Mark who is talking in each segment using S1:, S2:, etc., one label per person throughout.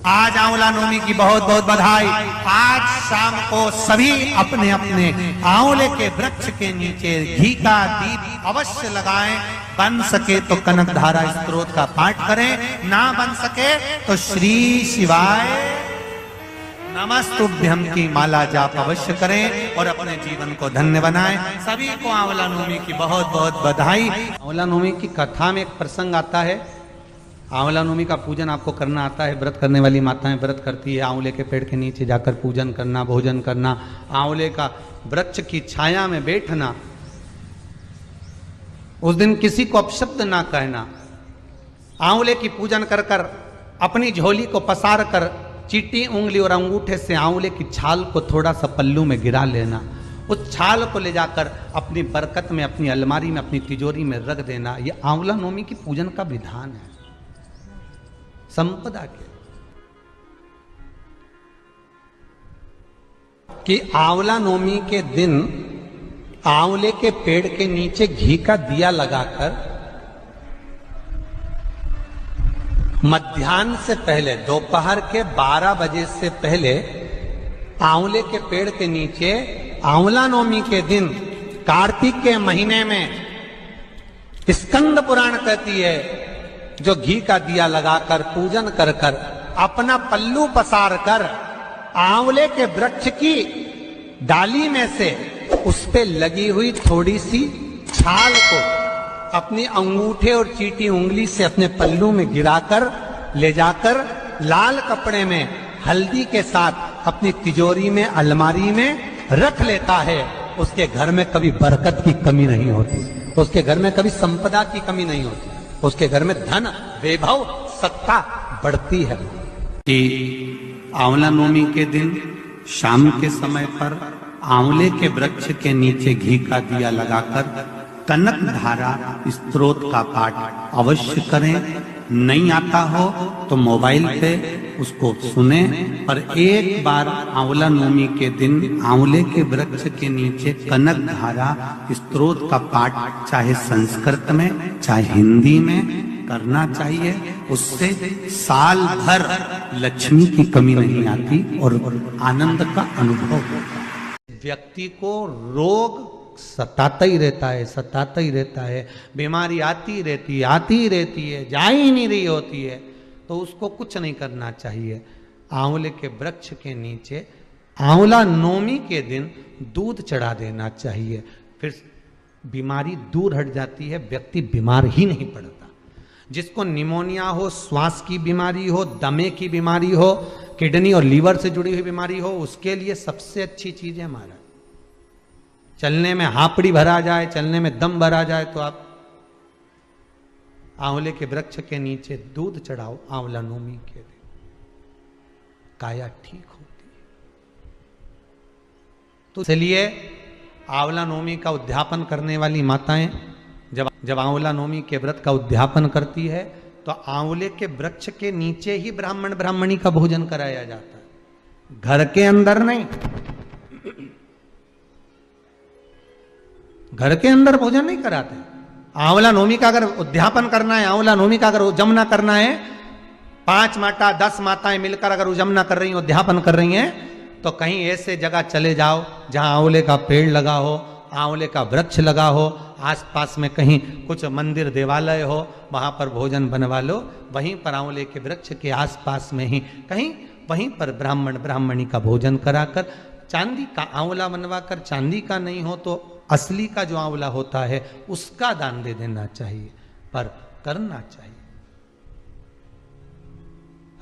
S1: आज आंवला नवमी की बहुत बहुत बधाई। आज शाम को सभी अपने अपने आंवले के वृक्ष के नीचे घी का दीप अवश्य लगाएं। बन सके तो कनक धारा स्तोत्र का पाठ करें, ना बन सके तो श्री शिवाय नमस्तुभ्यम की माला जाप अवश्य करें और अपने जीवन को धन्य बनाएं। सभी को आंवला नवमी की बहुत बहुत बधाई।
S2: आंवला नवमी की कथा में एक प्रसंग आता है। आंवला नवमी का पूजन आपको करना आता है। व्रत करने वाली माताएं व्रत करती है, आंवले के पेड़ के नीचे जाकर पूजन करना, भोजन करना, आंवले का वृक्ष की छाया में बैठना, उस दिन किसी को अपशब्द ना कहना, आंवले की पूजन कर कर अपनी झोली को पसार कर चीटी उंगली और अंगूठे से आंवले की छाल को थोड़ा सा पल्लू में गिरा लेना, उस छाल को ले जाकर अपनी बरकत में, अपनी अलमारी में, अपनी तिजोरी में रख देना। यह आंवला नवमी की पूजन का विधान है। संपदा के कि आंवला नवमी के दिन आंवले के पेड़ के नीचे घी का दिया लगाकर मध्याह्न से पहले, दोपहर के 12 बजे से पहले आंवले के पेड़ के नीचे आंवला नवमी के दिन कार्तिक के महीने में स्कंद पुराण कहती है, जो घी का दिया लगाकर पूजन कर कर अपना पल्लू पसार कर आंवले के वृक्ष की डाली में से उस पे लगी हुई थोड़ी सी छाल को अपनी अंगूठे और चीटी उंगली से अपने पल्लू में गिराकर ले जाकर लाल कपड़े में हल्दी के साथ अपनी तिजोरी में, अलमारी में रख लेता है। उसके घर में कभी बरकत की कमी नहीं होती, उसके घर में कभी संपदा की कमी नहीं होती, उसके घर में धन, वैभव, सत्ता बढ़ती है।
S1: आंवला नवमी के दिन शाम के समय पर आंवले के वृक्ष के नीचे घी का दिया लगाकर कनक धारा स्तोत्र का पाठ अवश्य करें। नहीं आता हो तो मोबाइल पे उसको सुने, पर एक बार आंवला नवमी के दिन आंवले के वृक्ष के नीचे कनक धारा स्तोत्र का पाठ चाहे संस्कृत में चाहे हिंदी में करना चाहिए। उससे साल भर लक्ष्मी की कमी नहीं आती और आनंद का अनुभव होता है।
S2: व्यक्ति को रोग सताता ही रहता है, सताता ही रहता है, बीमारी आती रहती है, जा ही नहीं रही होती है, तो उसको कुछ नहीं करना चाहिए। आंवले के वृक्ष के नीचे आंवला नवमी के दिन दूध चढ़ा देना चाहिए, फिर बीमारी दूर हट जाती है, व्यक्ति बीमार ही नहीं पड़ता। जिसको निमोनिया हो, श्वास की बीमारी हो, दमे की बीमारी हो, किडनी और लीवर से जुड़ी हुई बीमारी हो, उसके लिए सबसे अच्छी चीज है महाराज। चलने में हापड़ी भरा जाए, चलने में दम भरा जाए, तो आप आंवले के वृक्ष के नीचे दूध चढ़ाओ आंवला नवमी के दिन, काया ठीक होती है। तो इसलिए आंवला नवमी का उद्यापन करने वाली माताएं जब आंवला नवमी के व्रत का उद्यापन करती है तो आंवले के वृक्ष के नीचे ही ब्राह्मण ब्राह्मणी का भोजन कराया जाता है, घर के अंदर नहीं। घर के अंदर भोजन नहीं कराते। आंवला नवमी का अगर उद्यापन करना है, आंवला नवमी का अगर उजमना करना है, 5 माता 10 माताएं मिलकर अगर उजमना कर रही हैं, उद्यापन कर रही हैं, तो कहीं ऐसे जगह चले जाओ जहां आंवले का पेड़ लगा हो, आंवले का वृक्ष लगा हो, आसपास में कहीं कुछ मंदिर देवालय हो, वहां पर भोजन बनवा लो। वहीं पर आंवले के वृक्ष के आसपास में ही कहीं वहीं पर ब्राह्मण ब्राह्मणी का भोजन कराकर, चांदी का आंवला बनवाकर, चांदी का नहीं हो तो असली का जो आंवला होता है उसका दान दे देना चाहिए, पर करना चाहिए।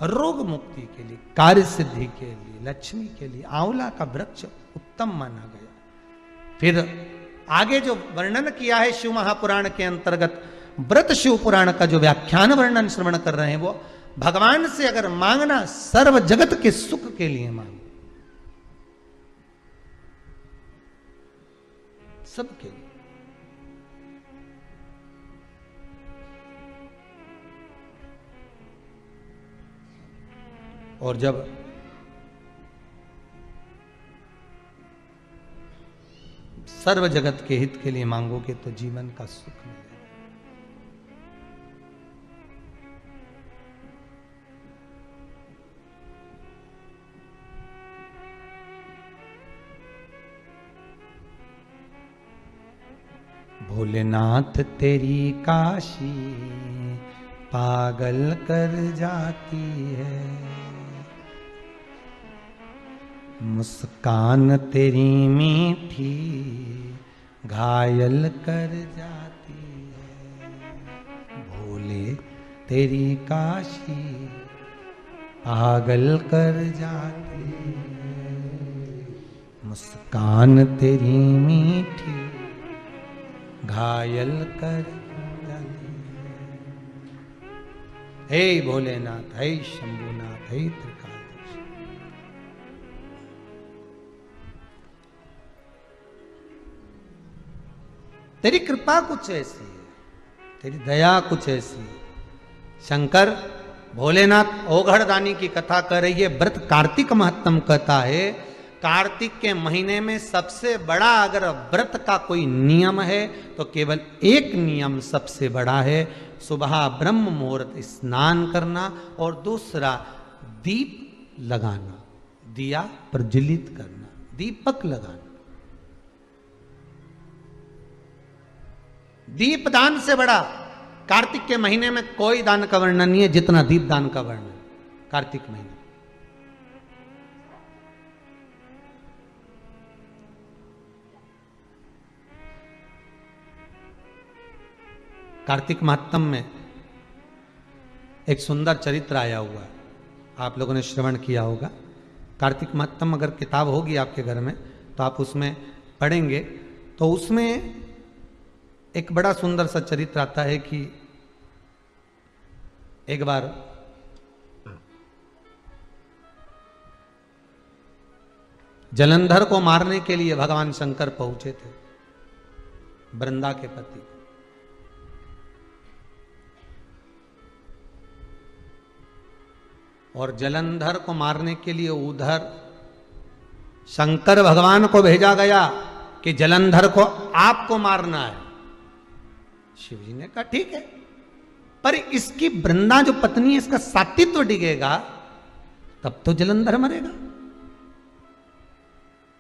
S2: रोग मुक्ति के लिए, कार्य सिद्धि के लिए, लक्ष्मी के लिए आंवला का वृक्ष उत्तम माना गया। फिर आगे जो वर्णन किया है शिव महापुराण के अंतर्गत, व्रत शिव पुराण का जो व्याख्यान वर्णन श्रवण कर रहे हैं, वो भगवान से अगर मांगना, सर्व जगत के सुख के लिए मांगो, सबके लिए। और जब सर्व जगत के हित के लिए मांगोगे तो जीवन का सुख मिलेगा। भोलेनाथ तेरी काशी पागल कर जाती है, मुस्कान तेरी मीठी घायल कर जाती है। भोले तेरी काशी पागल कर जाती है, मुस्कान तेरी मीठी घायल कर जाती है। हे भोलेनाथ, हे शंभुनाथ, हे त्रिकालदर्शी, तेरी कृपा कुछ ऐसी है, तेरी दया कुछ ऐसी है। शंकर भोलेनाथ ओघड़दानी की कथा कर रही है। व्रत कार्तिक महत्तम कहता है, कार्तिक के महीने में सबसे बड़ा अगर व्रत का कोई नियम है तो केवल एक नियम सबसे बड़ा है, सुबह ब्रह्म मुहूर्त स्नान करना, और दूसरा दीप लगाना, दिया प्रज्वलित करना, दीपक लगाना। दीप दान से बड़ा कार्तिक के महीने में कोई दान का वर्णन नहीं है जितना दीप दान का वर्णन कार्तिक महीने। कार्तिक महात्म में एक सुंदर चरित्र आया हुआ है, आप लोगों ने श्रवण किया होगा। कार्तिक महात्म अगर किताब होगी आपके घर में तो आप उसमें पढ़ेंगे, तो उसमें एक बड़ा सुंदर सा चरित्र आता है कि एक बार जलंधर को मारने के लिए भगवान शंकर पहुंचे थे, वृंदा के पति। और जलंधर को मारने के लिए उधर शंकर भगवान को भेजा गया कि जलंधर को आपको मारना है। शिव जी ने कहा ठीक है, पर इसकी वृंदा जो पत्नी है इसका सातित्व डिगेगा तब तो जलंधर मरेगा।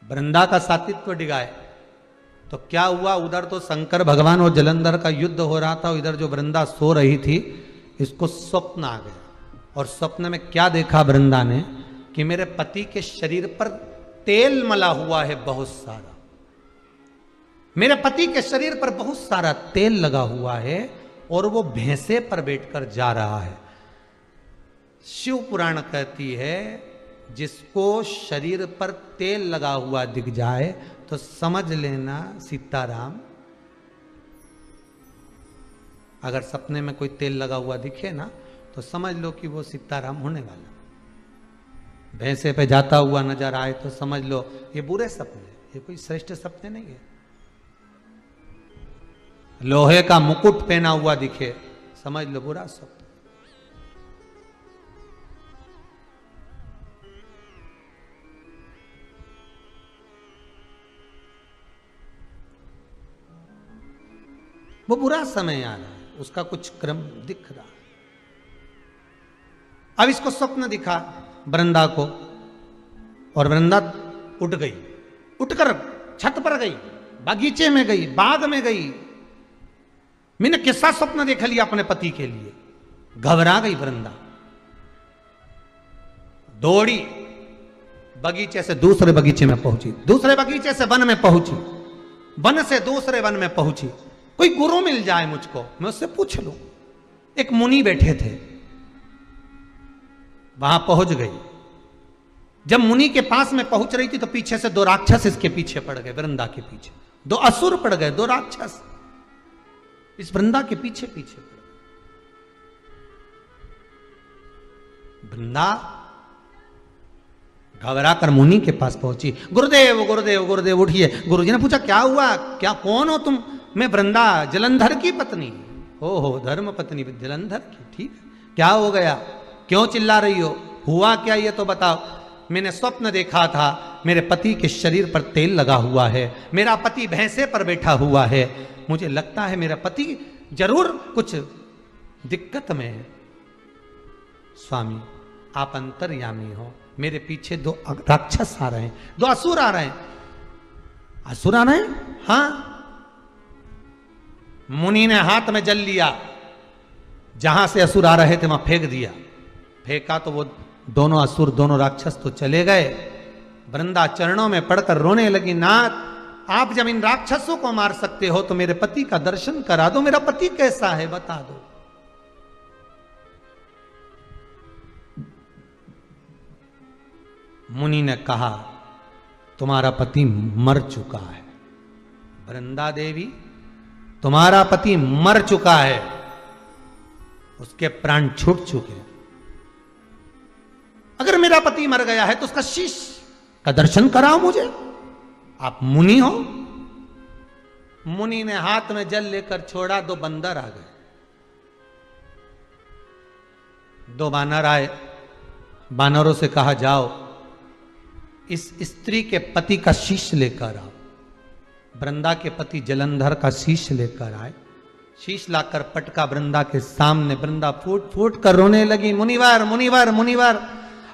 S2: वृंदा का सातित्व डिगाए तो क्या हुआ, उधर तो शंकर भगवान और जलंधर का युद्ध हो रहा था, इधर जो वृंदा सो रही थी इसको स्वप्न आ गया। और स्वप्न में क्या देखा वृंदा ने कि मेरे पति के शरीर पर तेल मला हुआ है बहुत सारा, मेरे पति के शरीर पर बहुत सारा तेल लगा हुआ है और वो भैंसे पर बैठकर जा रहा है। शिव पुराण कहती है जिसको शरीर पर तेल लगा हुआ दिख जाए तो समझ लेना सीताराम। अगर सपने में कोई तेल लगा हुआ दिखे ना तो समझ लो कि वो सीताराम होने वाला। भैंसे पे जाता हुआ नजर आए तो समझ लो ये बुरे सपने, ये कोई श्रेष्ठ सपने नहीं है। लोहे का मुकुट पहना हुआ दिखे समझ लो बुरा स्वप्न। वो बुरा समय आ रहा है, उसका कुछ क्रम दिख रहा है। अब इसको स्वप्न दिखा वृंदा को, और वृंदा उठ गई, उठकर छत पर गई, बगीचे में गई, बाग में गई। मैंने कैसा स्वप्न देख लिया अपने पति के लिए, घबरा गई वृंदा, दौड़ी, बगीचे से दूसरे बगीचे में पहुंची, दूसरे बगीचे से वन में पहुंची, वन से दूसरे वन में पहुंची। कोई गुरु मिल जाए मुझको, मैं उससे पूछ लूं। एक मुनि बैठे थे, वहां पहुंच गई। जब मुनि के पास में पहुंच रही थी तो पीछे से दो राक्षस इसके पीछे पड़ गए, वृंदा के पीछे दो असुर पड़ गए, दो राक्षस इस वृंदा के पीछे पीछे पड़ गए। वृंदा घबरा कर मुनि के पास पहुंची। गुरुदेव गुरुदेव गुरुदेव उठिए। गुरुजी ने पूछा क्या हुआ, क्या कौन हो तुम? मैं वृंदा, जलंधर की पत्नी। हो धर्म पत्नी जलंधर की, ठीक है। क्या हो गया, क्यों चिल्ला रही हो, हुआ क्या ये तो बताओ। मैंने स्वप्न देखा था, मेरे पति के शरीर पर तेल लगा हुआ है, मेरा पति भैंसे पर बैठा हुआ है, मुझे लगता है मेरा पति जरूर कुछ दिक्कत में है। स्वामी आप अंतर्यामी हो, मेरे पीछे दो राक्षस आ रहे हैं, दो असुर आ रहे हैं। असुर आ रहे हैं? हाँ। मुनि ने हाथ में जल लिया, जहां से असुर आ रहे थे वहां फेंक दिया। फेंका तो वो दोनों असुर, दोनों राक्षस तो चले गए। वृंदा चरणों में पड़कर रोने लगी, नाथ आप जब इन राक्षसों को मार सकते हो तो मेरे पति का दर्शन करा दो, मेरा पति कैसा है बता दो। मुनि ने कहा तुम्हारा पति मर चुका है, वृंदा देवी तुम्हारा पति मर चुका है, उसके प्राण छूट चुके हैं। अगर मेरा पति मर गया है तो उसका शीश का दर्शन कराओ मुझे, आप मुनि हो। मुनि ने हाथ में जल लेकर छोड़ा, दो बंदर आ गए। दो बानर आए, बानरों से कहा जाओ इस स्त्री के पति का शीश लेकर आओ। वृंदा के पति जलंधर का शीश लेकर आए। शीश लाकर पटका वृंदा के सामने। वृंदा फूट फूट कर रोने लगी, मुनिवर मुनिवर मुनिवर,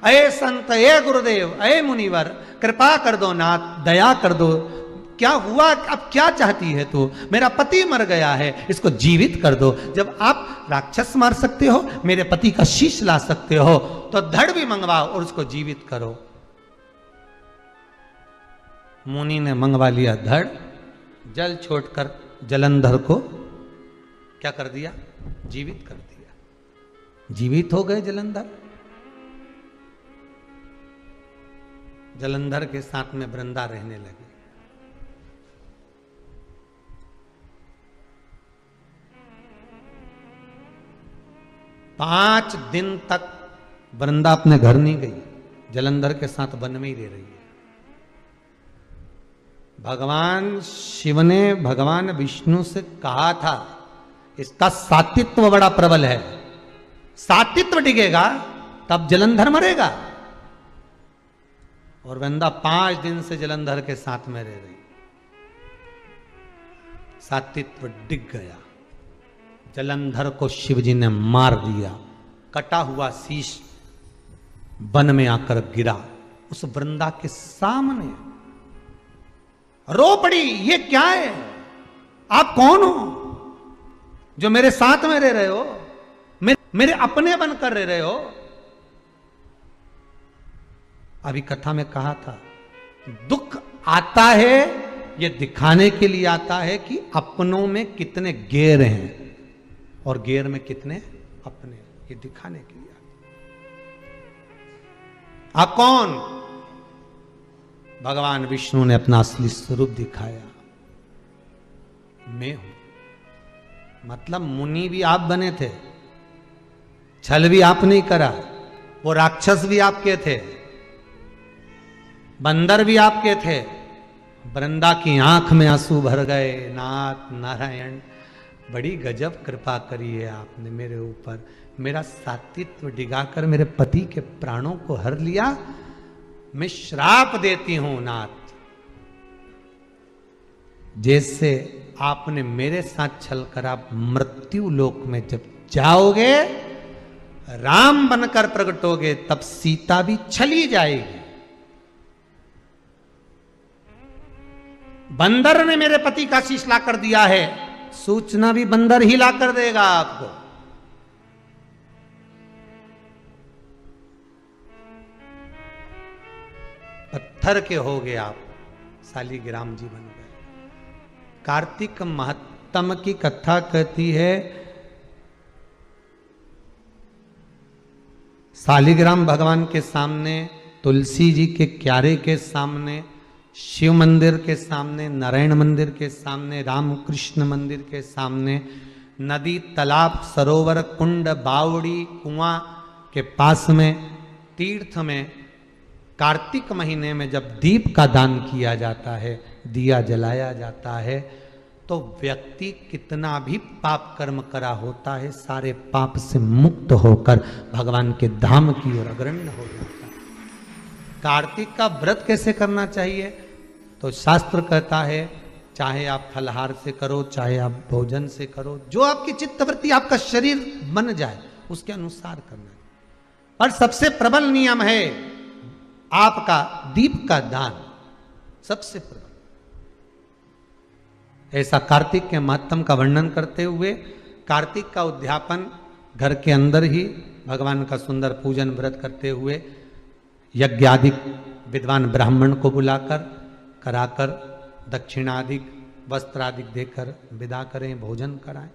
S2: अये संत, अये गुरुदेव, अये मुनिवर, कृपा कर दो नाथ, दया कर दो। क्या हुआ, अब क्या चाहती है तू? मेरा पति मर गया है, इसको जीवित कर दो। जब आप राक्षस मार सकते हो, मेरे पति का शीश ला सकते हो, तो धड़ भी मंगवाओ और उसको जीवित करो। मुनि ने मंगवा लिया धड़, जल छोड़कर जलंधर को क्या कर दिया? जीवित कर दिया। जीवित हो गए जलंधर। जलंधर के साथ में वृंदा रहने लगी। पांच दिन तक वृंदा अपने घर नहीं गई, जलंधर के साथ वन में ही रह रही है। भगवान शिव ने भगवान विष्णु से कहा था इसका सात्वित्व बड़ा प्रबल है, सात्वित्व डिगेगा तब जलंधर मरेगा। और वृंदा 5 दिन से जलंधर के साथ में रह रही। सात्वित्व डिग गया, जलंधर को शिवजी ने मार दिया। कटा हुआ शीश वन में आकर गिरा उस वृंदा के सामने। रो पड़ी, ये क्या है? आप कौन हो जो मेरे साथ में रह रहे हो, मेरे अपने बनकर रह रहे हो? अभी कथा में कहा था दुख आता है ये दिखाने के लिए आता है कि अपनों में कितने गैर हैं और गैर में कितने अपने, ये दिखाने के लिए आता। आप कौन? भगवान विष्णु ने अपना असली स्वरूप दिखाया, मैं हूं। मतलब मुनि भी आप बने थे, छल भी आप नहीं करा, वो राक्षस भी आपके थे, बंदर भी आपके थे। वृंदा की आंख में आंसू भर गए। नाथ नारायण, बड़ी गजब कृपा करी है आपने मेरे ऊपर, मेरा सात्वित्व डिगाकर मेरे पति के प्राणों को हर लिया। मैं श्राप देती हूं नाथ, जैसे आपने मेरे साथ छल कर आप मृत्यु लोक में जब जाओगे, राम बनकर प्रकटोगे, तब सीता भी छली जाएगी। बंदर ने मेरे पति का शीश ला कर दिया है, सूचना भी बंदर ही ला कर देगा आपको। पत्थर के हो गए आप, शालिग्राम जी बन गए। कार्तिक महत्तम की कथा कहती है, शालिग्राम भगवान के सामने, तुलसी जी के क्यारे के सामने, शिव मंदिर के सामने, नारायण मंदिर के सामने, रामकृष्ण मंदिर के सामने, नदी, तालाब, सरोवर, कुंड, बावड़ी, कुआं के पास में, तीर्थ में, कार्तिक महीने में जब दीप का दान किया जाता है, दिया जलाया जाता है, तो व्यक्ति कितना भी पाप कर्म करा होता है, सारे पाप से मुक्त होकर भगवान के धाम की ओर अग्रण्य हो जाता है। कार्तिक का व्रत कैसे करना चाहिए? तो शास्त्र कहता है चाहे आप फलहार से करो, चाहे आप भोजन से करो, जो आपकी चित्तवृत्ति, आपका शरीर बन जाए उसके अनुसार करना है। पर सबसे प्रबल नियम है आपका दीप का दान, सबसे प्रबल। ऐसा कार्तिक के महत्तम का वर्णन करते हुए कार्तिक का उद्यापन घर के अंदर ही भगवान का सुंदर पूजन व्रत करते हुए यज्ञादि विद्वान ब्राह्मण को बुलाकर कराकर दक्षिणादि वस्त्रादि देकर विदा करें, भोजन कराएं,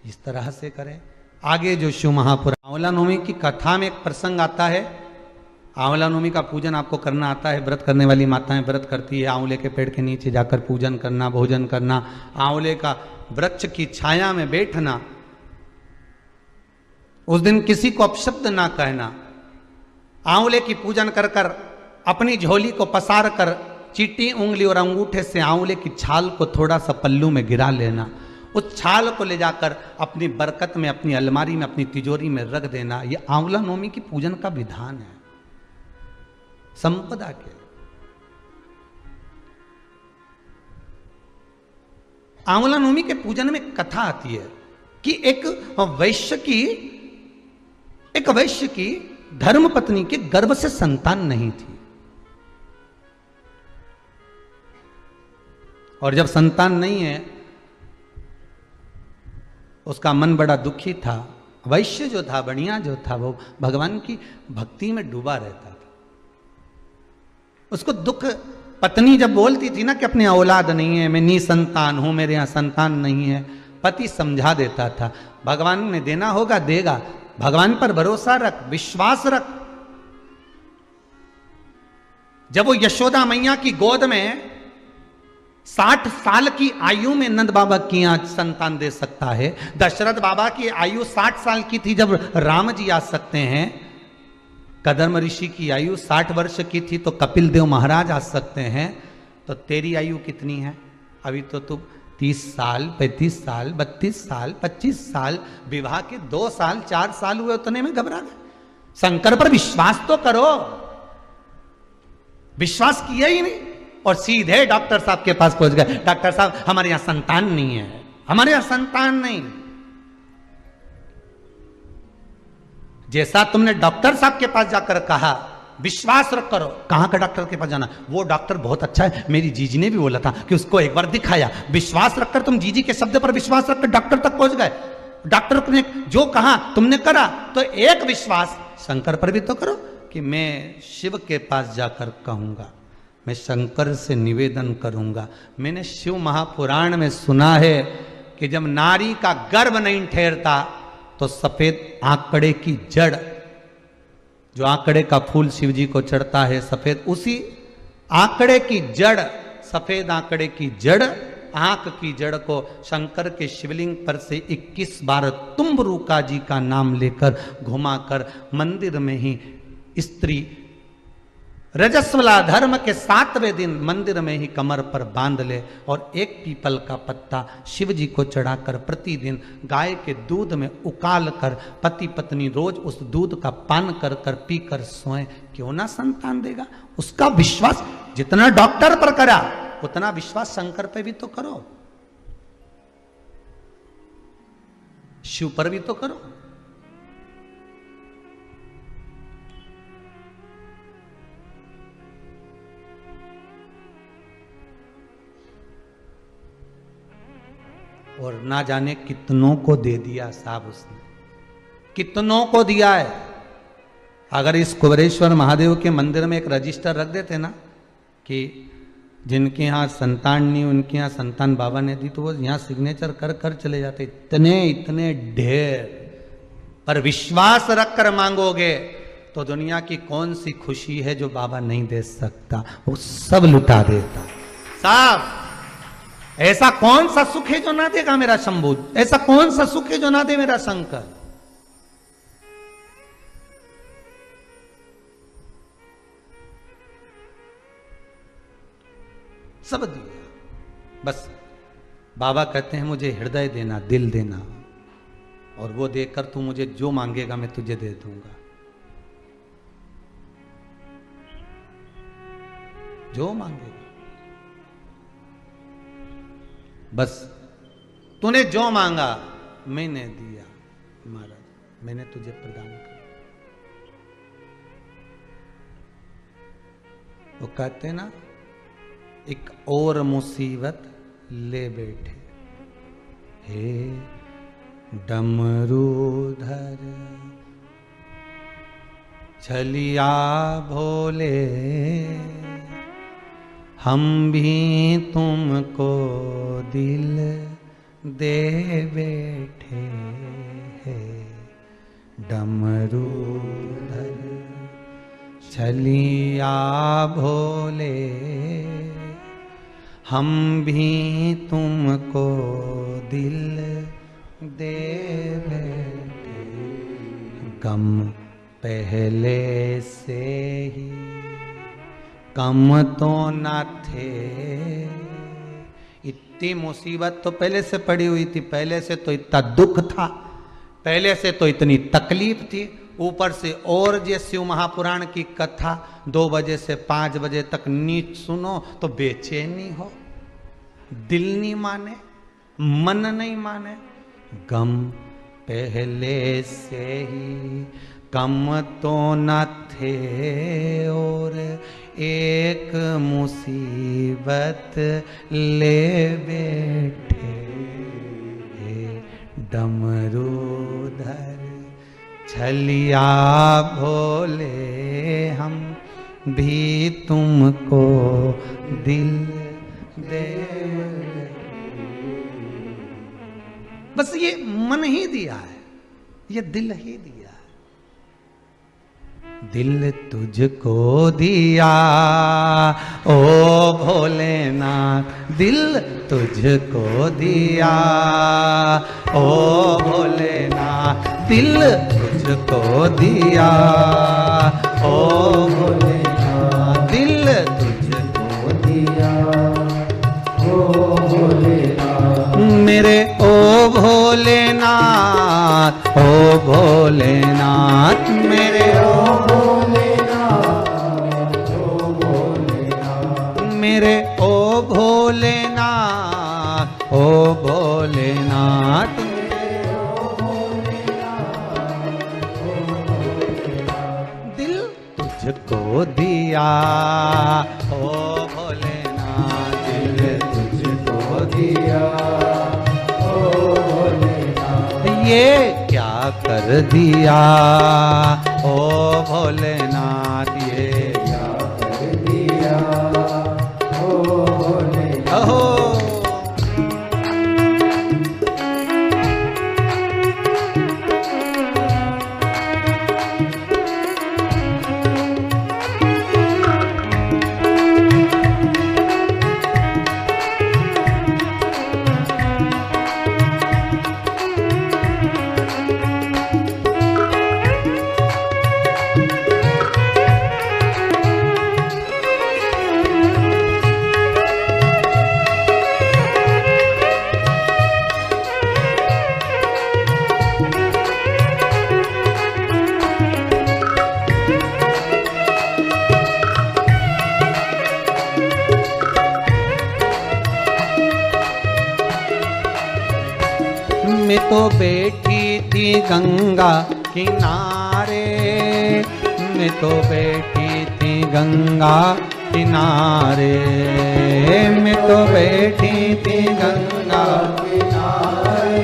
S2: इस तरह से करें। आगे जो शिव महापुराण आंवला नवमी की कथा में एक प्रसंग आता है। आंवला नवमी का पूजन आपको करना आता है, व्रत करने वाली माताएं व्रत करती है, आंवले के पेड़ के नीचे जाकर पूजन करना, भोजन करना, आंवले का वृक्ष की छाया में बैठना, उस दिन किसी को अपशब्द ना कहना, आंवले की पूजन कर कर अपनी झोली को पसार कर चीटी उंगली और अंगूठे से आंवले की छाल को थोड़ा सा पल्लू में गिरा लेना, उस छाल को ले जाकर अपनी बरकत में, अपनी अलमारी में, अपनी तिजोरी में रख देना। यह आंवला नवमी की पूजन का विधान है संपदा के। आंवला नवमी के पूजन में कथा आती है कि एक वैश्य की धर्म पत्नी के गर्भ से संतान नहीं थी, और जब संतान नहीं है उसका मन बड़ा दुखी था। वैश्य जो था, बनिया जो था, वो भगवान की भक्ति में डूबा रहता था। उसको दुख, पत्नी जब बोलती थी ना कि अपनी औलाद नहीं है, मैं निसंतान हूं, मेरे यहां संतान नहीं है, पति समझा देता था भगवान ने देना होगा देगा, भगवान पर भरोसा रख, विश्वास रख। जब वो यशोदा मैया की गोद में 60 साल की आयु में नंद बाबा की आज संतान दे सकता है, दशरथ बाबा की आयु 60 साल की थी जब राम जी आ सकते हैं, कदम ऋषि की आयु 60 वर्ष की थी तो कपिल देव महाराज आ सकते हैं, तो तेरी आयु कितनी है? अभी तो तू 30 साल, 35 साल, 32 साल, 25 साल, विवाह के 2 साल 4 साल हुए, उतने में घबरा गए। शंकर पर विश्वास तो करो। विश्वास किया ही नहीं और सीधे डॉक्टर साहब के पास पहुंच गए। डॉक्टर साहब हमारे यहां संतान नहीं है, हमारे यहां संतान नहीं। जैसा तुमने डॉक्टर साहब के पास जाकर कहा विश्वास रख करो, कहां का डॉक्टर के पास जाना? वो डॉक्टर बहुत अच्छा है, मेरी जीजी ने भी बोला था कि उसको एक बार दिखाया। विश्वास रखकर तुम जीजी के शब्द पर विश्वास रखकर डॉक्टर तक पहुंच गए। डॉक्टर ने जो कहा तुमने करा, तो एक विश्वास शंकर पर भी तो करो कि मैं शिव के पास जाकर कहूंगा, मैं शंकर से निवेदन करूंगा। मैंने शिव महापुराण में सुना है कि जब नारी का गर्भ नहीं ठहरता तो सफेद आंकड़े की जड़, जो आंकड़े का फूल शिव जी को चढ़ता है सफेद, उसी आंकड़े की जड़, सफेद आंकड़े की जड़, आंख की जड़ को शंकर के शिवलिंग पर से 21 बार तुम्बरुका जी का नाम लेकर घुमाकर मंदिर में ही स्त्री रजस्वला धर्म के 7वें दिन मंदिर में ही कमर पर बांध ले और एक पीपल का पत्ता शिव जी को चढ़ाकर प्रतिदिन गाय के दूध में उकाल कर पति पत्नी रोज उस दूध का पान कर कर पी कर सोए, क्यों ना संतान देगा। उसका विश्वास जितना डॉक्टर पर करा उतना विश्वास शंकर पे भी तो करो, शिव पर भी तो करो। और ना जाने कितनों को दे दिया साहब, उसने कितनों को दिया है। अगर इस कुबेरेश्वर महादेव के मंदिर में एक रजिस्टर रख देते ना कि जिनके यहाँ संतान नहीं उनके यहाँ संतान बाबा ने दी, तो वो यहाँ सिग्नेचर कर कर चले जाते। इतने इतने ढेर, पर विश्वास रख कर मांगोगे तो दुनिया की कौन सी खुशी है जो बाबा नहीं दे सकता, वो सब लुटा देता साहब। ऐसा कौन सा सुख है जो ना देगा मेरा शंभू? ऐसा कौन सा सुख है जो ना दे मेरा शंकर? सब दिया। बस बाबा कहते हैं मुझे हृदय देना, दिल देना, और वो देकर तू मुझे जो मांगेगा मैं तुझे दे दूंगा, जो मांगेगा। बस तूने जो मांगा मैंने दिया महाराज, मैंने तुझे प्रदान किया। वो कहते ना, एक और मुसीबत ले बैठे। हे डमरूधर छलिया भोले, हम भी तुमको दिल दे बैठे हैं। डमरूधर छलिया भोले, हम भी तुमको दिल दे बैठे। गम पहले से ही कम तो न थे, इतनी मुसीबत तो पहले से पड़ी हुई थी, पहले से तो इतना दुख था, पहले से तो इतनी तकलीफ थी, ऊपर से और ये शिव महापुराण की कथा 2 बजे से 5 बजे तक नीच सुनो तो बेचैनी हो, दिल नहीं माने, मन नहीं माने। गम पहले से ही कम तो न थे, और एक मुसीबत ले बैठे। डमरूधर छलिया भोले, हम भी तुमको दिल दे। बस ये मन ही दिया है, ये दिल ही दिया है। दिल तुझको दिया ओ भोलेनाथ, दिल तुझको दिया ओ भोलेनाथ, दिल तुझको दिया ओ भोलेनाथ, दिल तुझको दिया ओ भोलेनाथ। मेरे ओ भोलेनाथ, ओ भोलेनाथ, मेरे ओ भोलेनाथ, ओ भोलेनाथ, मेरे ओ भोलेनाथ, ओ भोलेनाथ। दिल तुझको दिया ओ भोलेनाथ, दिल तुझको दिया ओ भोलेनाथ। ये क्या कर दिया ओ भोलेनाथ, ये क्या कर दिया ओ भोलेनाथ। मैं तो बैठी थी गंगा किनारे, मैं तो बैठी थी गंगा किनारे, मैं तो बैठी थी गंगा किनारे,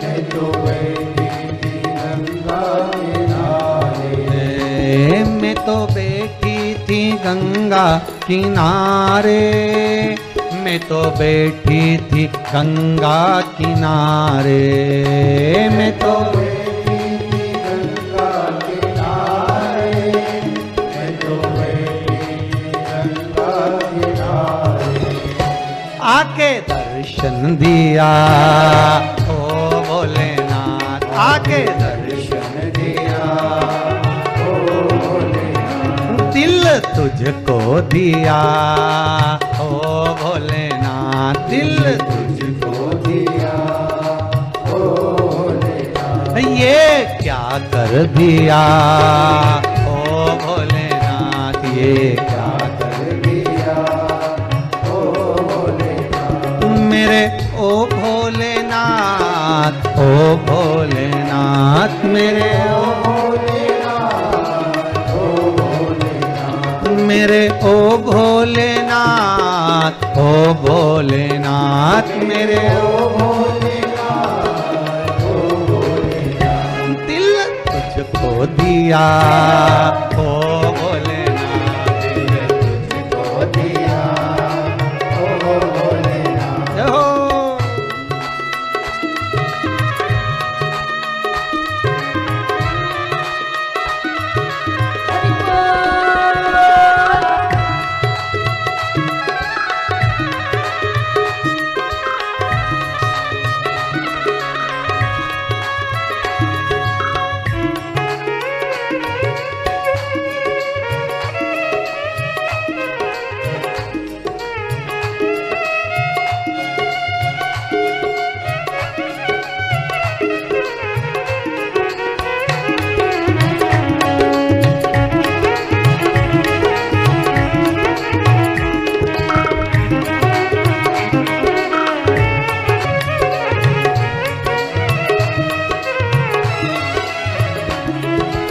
S2: मैं तो बैठी थी गंगा किनारे, मैं तो बैठी थी गंगा किनारे, मैं तो बैठी थी गंगा किनारे, मैं तो बैठी थी गंगा किनारे, मैं तो बैठी थी गंगा किनारे। आके दर्शन दिया ओ भोलेनाथ, आके दर्शन दिया ओ भोलेनाथ। दिल तुझको दिया ओ भोलेनाथ, दिल तुझको दिया ओ भोलेनाथ। ये क्या कर दिया ओ भोलेनाथ, ये क्या कर दिया ओ भोलेनाथ। मेरे ओ भोलेनाथ, ओ भोलेनाथ, मेरे ओ भोलेनाथ, ओ भोलेनाथ, मेरे ओ भोलेनाथ, ओ भोलेनाथ, मेरे ओ भोलेनाथ, ओ भोलेनाथ, दिल तुझको दिया, ओ भोलेनाथ, दिल तुझको दिया, ओ भोलेनाथ। जय हो।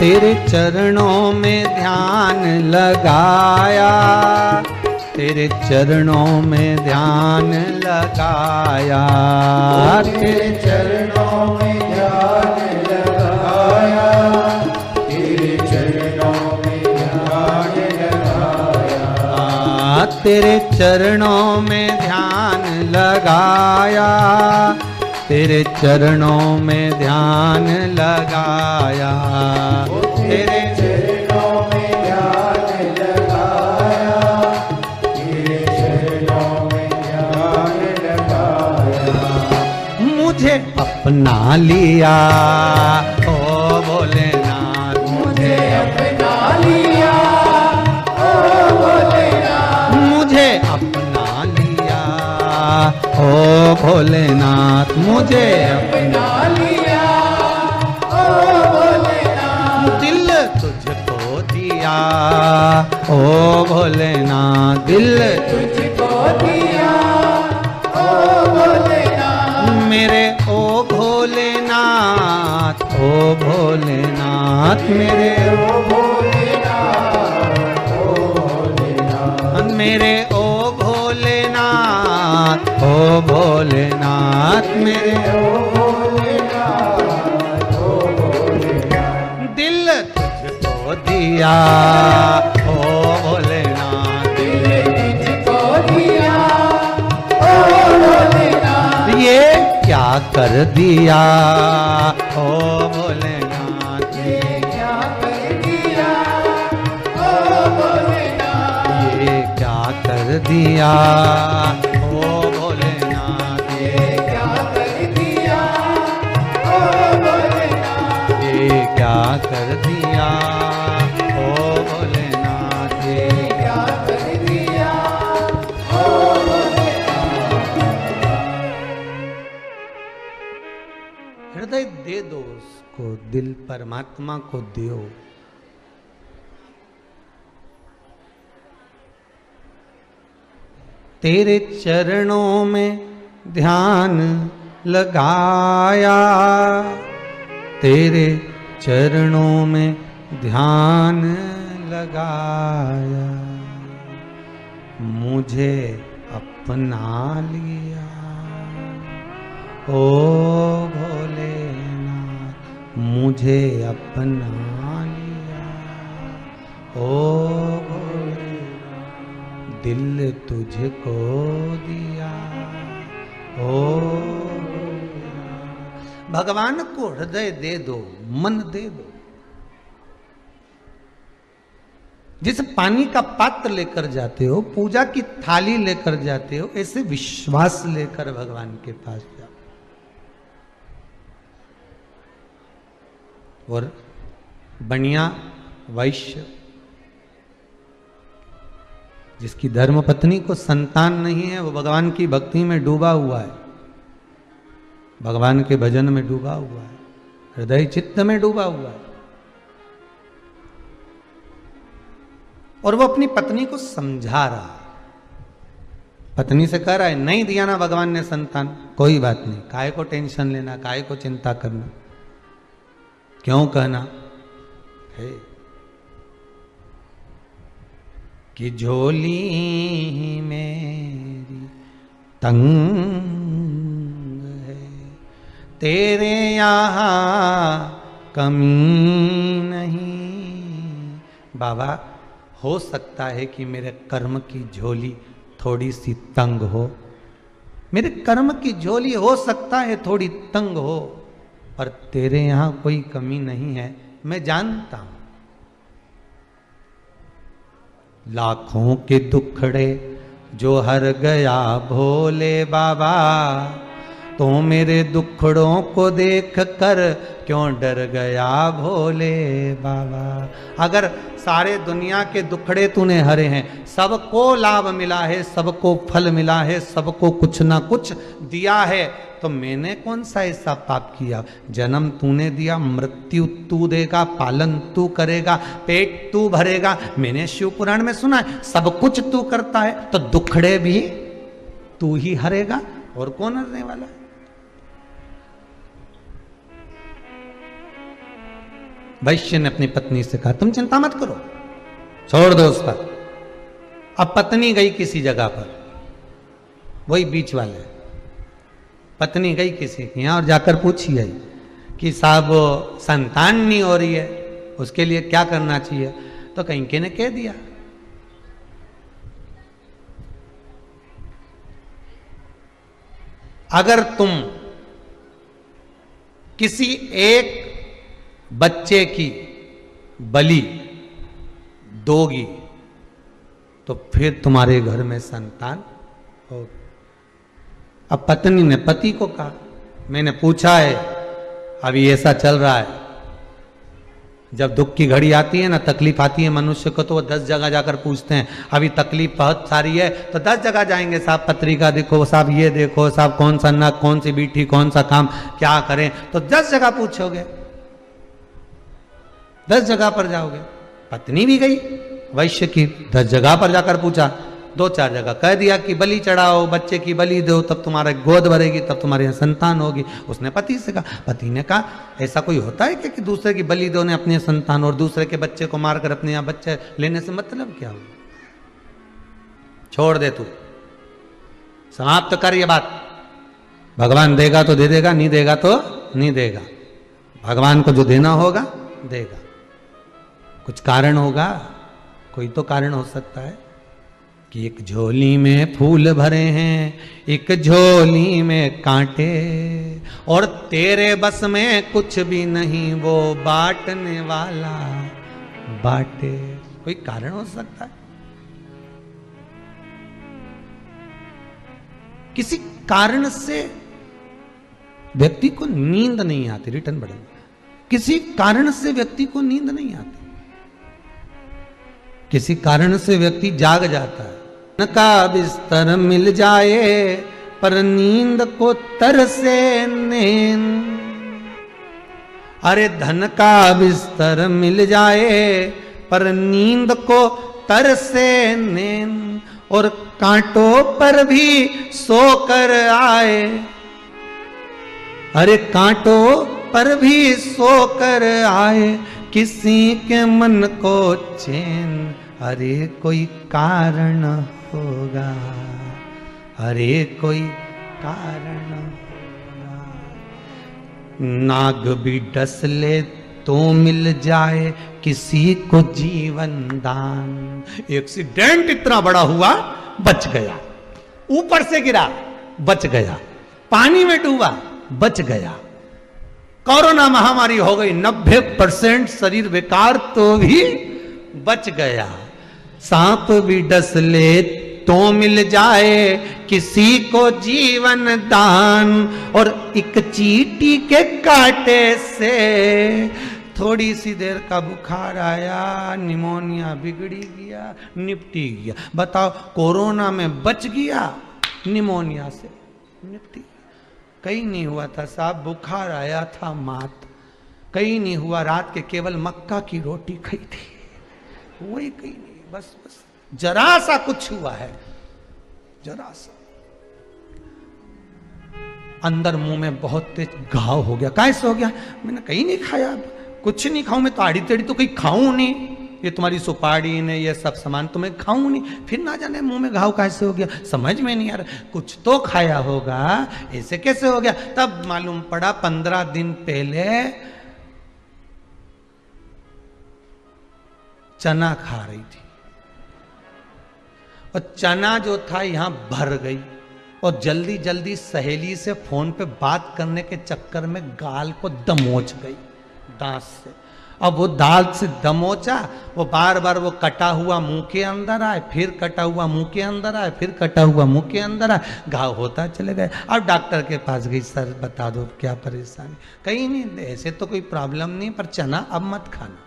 S2: तेरे चरणों में ध्यान लगाया, तेरे चरणों में ध्यान लगाया, तेरे चरणों में ध्यान लगाया, तेरे चरणों में ध्यान लगाया, तेरे चरणों में ध्यान लगाया, तेरे चरणों में ध्यान लगाया, तेरे चरणों में ध्यान लगाया, तेरे चरणों में ध्यान लगाया, मुझे अपना लिया, ओ भोलेनाथ, मुझे अपना लिया, ओ भोलेनाथ, मुझे अपना लिया, ओ भोलेनाथ, मुझे अपना लिया, ओ भोलेनाथ, दिल तुझको दिया, ओ भोलेनाथ, दिल तुझको दिया, ओ भोलेनाथ, मेरे ओ भोलेनाथ, ओ भोलेनाथ, मेरे ओ भोलेनाथ, ओ भोलेनाथ, मेरे ओ भोलेनाथ, ओ भोलेनाथ, मेरे ओ भोलेनाथ, ओ भोलेनाथ, दिल तुझको दिया, ओ भोलेनाथ, दिल तुझको दिया, ओ भोलेनाथ, ये क्या कर दिया, ओ भोलेनाथ, ये क्या कर दिया, ओ भोलेनाथ, ये क्या कर दिया, ओ भोलेनाथ, ये क्या कर दिया, ओ भोलेनाथ, ये क्या कर दिया, ओ भोलेनाथ, ये क्या कर दिया, ओ भोलेनाथ। हृदय दे दो उसको, दिल परमात्मा को दो। तेरे चरणों में ध्यान लगाया, तेरे चरणों में ध्यान लगाया, मुझे अपना लिया, ओ भोलेनाथ, मुझे अपना लिया, ओ दिल तुझको दिया, ओ भगवान को हृदय दे दो, मन दे दो। जिस पानी का पात्र लेकर जाते हो, पूजा की थाली लेकर जाते हो, ऐसे विश्वास लेकर भगवान के पास जाओ। और बनिया वैश्य जिसकी धर्म पत्नी को संतान नहीं है, वो भगवान की भक्ति में डूबा हुआ है, भगवान के भजन में डूबा हुआ है, हृदय चित्त में डूबा हुआ है। और वो अपनी पत्नी को समझा रहा है, पत्नी से कह रहा है नहीं दिया ना भगवान ने संतान, कोई बात नहीं, काहे को टेंशन लेना, काहे को चिंता करना, क्यों कहना है, कि झोली मेरी तंग है, तेरे यहाँ कमी नहीं। बाबा, हो सकता है कि मेरे कर्म की झोली थोड़ी सी तंग हो, मेरे कर्म की झोली हो सकता है थोड़ी तंग हो, पर तेरे यहां कोई कमी नहीं है, मैं जानता हूं। लाखों के दुखड़े जो हर गया भोले बाबा, तो मेरे दुखड़ों को देख कर क्यों डर गया भोले बाबा। अगर सारे दुनिया के दुखड़े तूने हरे हैं, सबको लाभ मिला है, सबको फल मिला है, सबको कुछ ना कुछ दिया है, तो मैंने कौन सा ऐसा पाप किया? जन्म तूने दिया, मृत्यु तू देगा, पालन तू करेगा, पेट तू भरेगा। मैंने शिव पुराण में सुना है सब कुछ तू करता है, तो दुखड़े भी तू ही हरेगा, और कौन हरने वाला है? वैश्य ने अपनी पत्नी से कहा, तुम चिंता मत करो, छोड़ दो उस पर। अब पत्नी गई किसी जगह पर, वही बीच वाले, पत्नी गई किसी के यहां और जाकर पूछी आई कि साहब संतान नहीं हो रही है, उसके लिए क्या करना चाहिए? तो कहीं के ने कह दिया, अगर तुम किसी एक बच्चे की बलि दोगी तो फिर तुम्हारे घर में संतान होगी। अब पत्नी ने पति को कहा, मैंने पूछा है, अभी ऐसा चल रहा है, जब दुख की घड़ी आती है ना, तकलीफ आती है मनुष्य को, तो वो 10 जगह जाकर पूछते हैं। अभी तकलीफ बहुत सारी है तो 10 जगह जाएंगे, साहब पत्रिका देखो, साहब ये देखो, साहब कौन सा नक, कौन सी बीठी, कौन सा काम क्या करें, तो 10 जगह पूछोगे, 10 जगह पर जाओगे। पत्नी भी गई वैश्य की, 10 जगह पर जाकर पूछा, 2-4 जगह कह दिया कि बलि चढ़ाओ, बच्चे की बलि दो, तब तुम्हारा गोद भरेगी, तब तुम्हारे यहाँ संतान होगी। उसने पति से कहा, पति ने कहा, ऐसा कोई होता है कि दूसरे की बलि दो ने अपने संतान, और दूसरे के बच्चे को मारकर अपने यहाँ बच्चे लेने से मतलब क्या हुआ? छोड़ दे, तू समाप्त कर ये बात। भगवान देगा तो दे देगा, नहीं देगा तो नहीं देगा। भगवान को जो देना होगा देगा, कुछ कारण होगा, कोई तो कारण हो सकता है कि एक झोली में फूल भरे हैं, एक झोली में कांटे, और तेरे बस में कुछ भी नहीं, वो बांटने वाला बांटे। कोई कारण हो सकता है, किसी कारण से व्यक्ति को नींद नहीं आती। रिटर्न बढ़ेगा, किसी कारण से व्यक्ति को नींद नहीं आती, किसी कारण से व्यक्ति जाग जाता है। धन का बिस्तर मिल जाए पर नींद को तरसे नींद, अरे धन का बिस्तर मिल जाए पर नींद को तरसे नींद, और कांटों पर भी सोकर आए, अरे कांटों पर भी सोकर आए, किसी के मन को चैन, अरे कोई कारण होगा, अरे कोई कारण होगा। नाग भी डस ले तो मिल जाए किसी को जीवन दान। एक्सीडेंट इतना बड़ा हुआ, बच गया, ऊपर से गिरा बच गया, पानी में डूबा बच गया, कोरोना महामारी हो गई, 90% शरीर बेकार तो भी बच गया। सांप भी डस ले तो मिल जाए किसी को जीवन दान, और एक चींटी के कांटे से थोड़ी सी देर का बुखार आया, निमोनिया बिगड़ी गया, निपटी गया। बताओ, कोरोना में बच गया, निमोनिया से निपटी, कहीं नहीं हुआ था साहब, बुखार आया था मात, कहीं नहीं हुआ, रात के केवल मक्का की रोटी खाई थी, वही कहीं नहीं, बस जरा सा कुछ हुआ है, जरा सा। अंदर मुंह में बहुत तेज घाव हो गया। कैसे हो गया? मैंने कहीं नहीं खाया, कुछ नहीं खाऊं मैं तो, आड़ी टेढ़ी तो कहीं खाऊं नहीं, ये तुम्हारी सुपारी ने ये सब सामान तुम्हें खाऊं नहीं, फिर ना जाने मुंह में घाव कैसे हो गया, समझ में नहीं आ रहा, कुछ तो खाया होगा, ऐसे कैसे हो गया। तब मालूम पड़ा 15 दिन पहले चना खा रही थी और चना जो था यहां भर गई और जल्दी जल्दी सहेली से फोन पे बात करने के चक्कर में गाल को दमोच गई दांत से। अब वो दांत से दमोचा, वो बार बार वो कटा हुआ मुंह के अंदर आए, फिर कटा हुआ मुंह के अंदर आए, फिर कटा हुआ मुंह के अंदर आए, घाव होता चले गए। अब डॉक्टर के पास गई, सर बता दो क्या परेशानी। कहीं नहीं, ऐसे तो कोई प्रॉब्लम नहीं, पर चना अब मत खाना,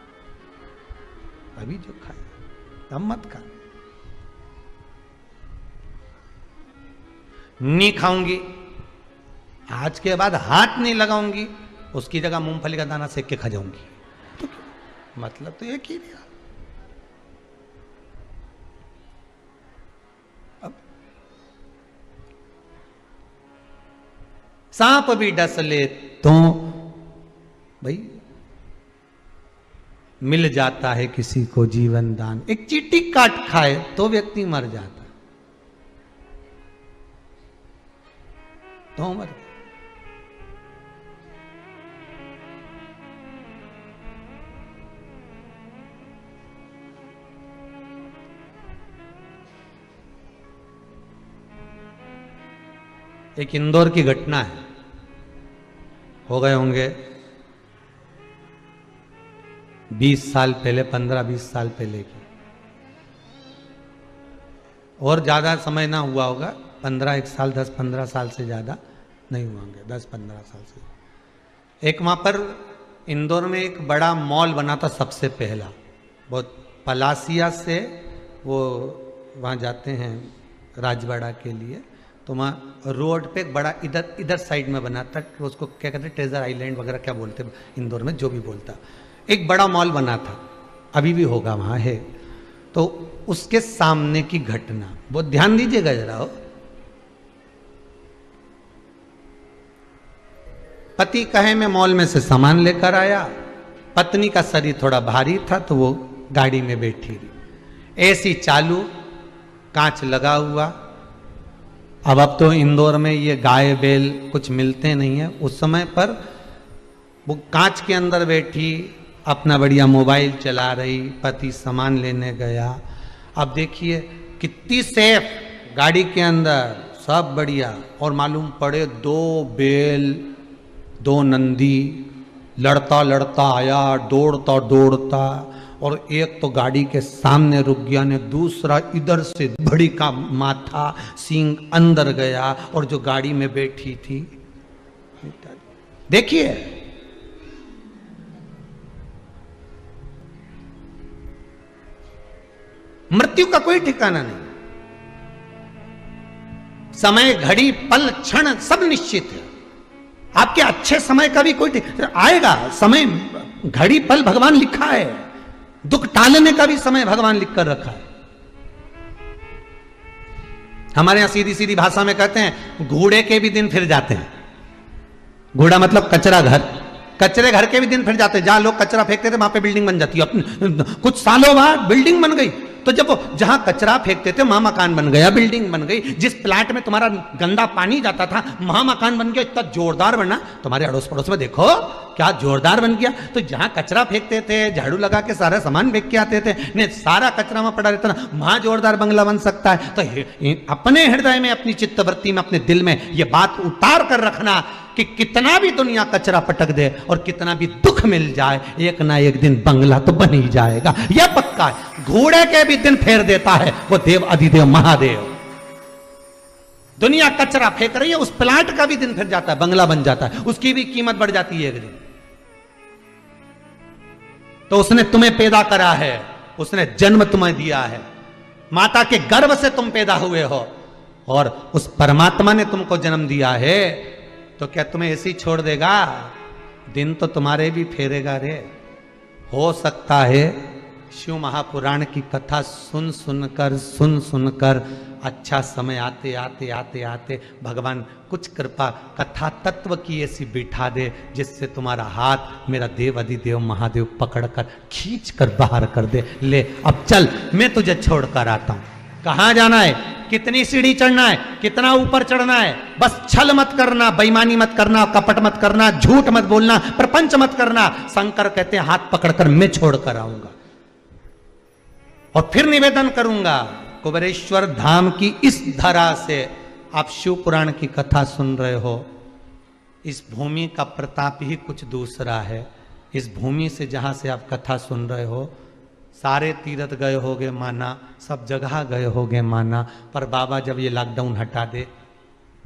S2: अभी जो खाया अब मत खाना। नहीं खाऊंगी, आज के बाद हाथ नहीं लगाऊंगी, उसकी जगह मूंगफली का दाना सेक के खा जाऊंगी। तो मतलब तो एक ही दिया। अब सांप भी डस ले तो भाई मिल जाता है किसी को जीवन दान। एक चींटी काट खाए तो व्यक्ति मर जाता, तो मर गया। एक इंदौर की घटना है, हो गए होंगे 20 साल पहले, 15-20 साल पहले की, और ज्यादा समय ना हुआ होगा, 15 साल 10-15 साल से ज्यादा नहीं हुए होंगे, 10-15 साल से। एक वहां पर इंदौर में एक बड़ा मॉल बना था सबसे पहला, बहुत पलासिया से वो वहां जाते हैं राजवाड़ा के लिए, तो वहाँ रोड पे एक बड़ा इधर साइड में बना था, उसको क्या कहते हैं ट्रेजर आइलैंड वगैरह क्या बोलते हैं इंदौर में, जो भी बोलता, एक बड़ा मॉल बना था, अभी भी होगा वहाँ है। तो उसके सामने की घटना बहुत ध्यान दीजिएगा जरा। हो पति कहे मैं मॉल में से सामान लेकर आया, पत्नी का शरीर थोड़ा भारी था तो वो गाड़ी में बैठी रही, एसी चालू, कांच लगा हुआ। अब तो इंदौर में ये गाय बैल कुछ मिलते नहीं है, उस समय पर वो कांच के अंदर बैठी अपना बढ़िया मोबाइल चला रही, पति सामान लेने गया। अब देखिए कितनी सेफ गाड़ी के अंदर, सब बढ़िया, और मालूम पड़े 2 बैल 2 नंदी लड़ता लड़ता आया, दौड़ता दौड़ता, और एक तो गाड़ी के सामने रुक गया, ने दूसरा इधर से बड़ी का माथा सींग अंदर गया, और जो गाड़ी में बैठी थी, देखिए मृत्यु का कोई ठिकाना नहीं, समय घड़ी पल क्षण सब निश्चित है। आपके अच्छे समय का भी कोई आएगा, समय घड़ी पल भगवान लिखा है, दुख टालने का भी समय भगवान लिख कर रखा है। हमारे यहां सीधी सीधी भाषा में कहते हैं घोड़े के भी दिन फिर जाते हैं। घोड़ा मतलब कचरा घर, कचरे घर के भी दिन फिर जाते हैं। जहां लोग कचरा फेंकते थे वहां पे बिल्डिंग बन जाती है, कुछ सालों बाद बिल्डिंग बन गई। तो जब वो जहां कचरा फेंकते थे वहां मकान बन गया, बिल्डिंग बन गई। जिस प्लाट में तुम्हारा गंदा पानी जाता था वहां मकान बन गया, इतना जोरदार बना, तुम्हारे अड़ोस पड़ोस में देखो क्या जोरदार बन गया। तो जहां कचरा फेंकते थे, झाड़ू लगा के सारा सामान फेंक के आते थे, नहीं सारा कचरा वहां पड़ा रहता ना, वहां जोरदार बंगला बन सकता है। तो अपने हृदय में, अपनी चित्तवृत्ति में, अपने दिल में ये बात उतार कर रखना कि कितना भी दुनिया कचरा पटक दे और कितना भी दुख मिल जाए, एक ना एक दिन बंगला तो बन ही जाएगा, यह पक्का है। घोड़े के भी दिन फेर देता है वो देव अधिदेव महादेव। दुनिया कचरा फेंक रही है, उस प्लांट का भी दिन फिर जाता है, बंगला बन जाता है, उसकी भी कीमत बढ़ जाती है एक दिन। तो उसने तुम्हें पैदा करा है, उसने जन्म तुम्हें दिया है, माता के गर्भ से तुम पैदा हुए हो, और उस परमात्मा ने तुमको जन्म दिया है, तो क्या तुम्हें ऐसे ही छोड़ देगा? दिन तो तुम्हारे भी फेरेगा रे। हो सकता है शिव महापुराण की कथा सुन सुनकर अच्छा समय आते आते आते आते भगवान कुछ कृपा कथा तत्व की ऐसी बिठा दे जिससे तुम्हारा हाथ मेरा देव अधिदेव महादेव पकड़कर खींच कर बाहर कर दे। ले अब चल, मैं तुझे छोड़कर आता हूं। कहां जाना है, कितनी सीढ़ी चढ़ना है, कितना ऊपर चढ़ना है, बस छल मत करना, बेईमानी मत करना, कपट मत करना, झूठ मत बोलना, प्रपंच मत करना। शंकर कहते हैं हाथ पकड़कर मैं छोड़कर आऊंगा और फिर निवेदन करूंगा। कुबेरेश्वर धाम की इस धरा से आप शिव पुराण की कथा सुन रहे हो। इस भूमि का प्रताप ही कुछ दूसरा है। इस भूमि से जहां से आप कथा सुन रहे हो, सारे तीर्थ गए होगे माना, सब जगह गए होगे माना, पर बाबा जब ये लॉकडाउन हटा दे,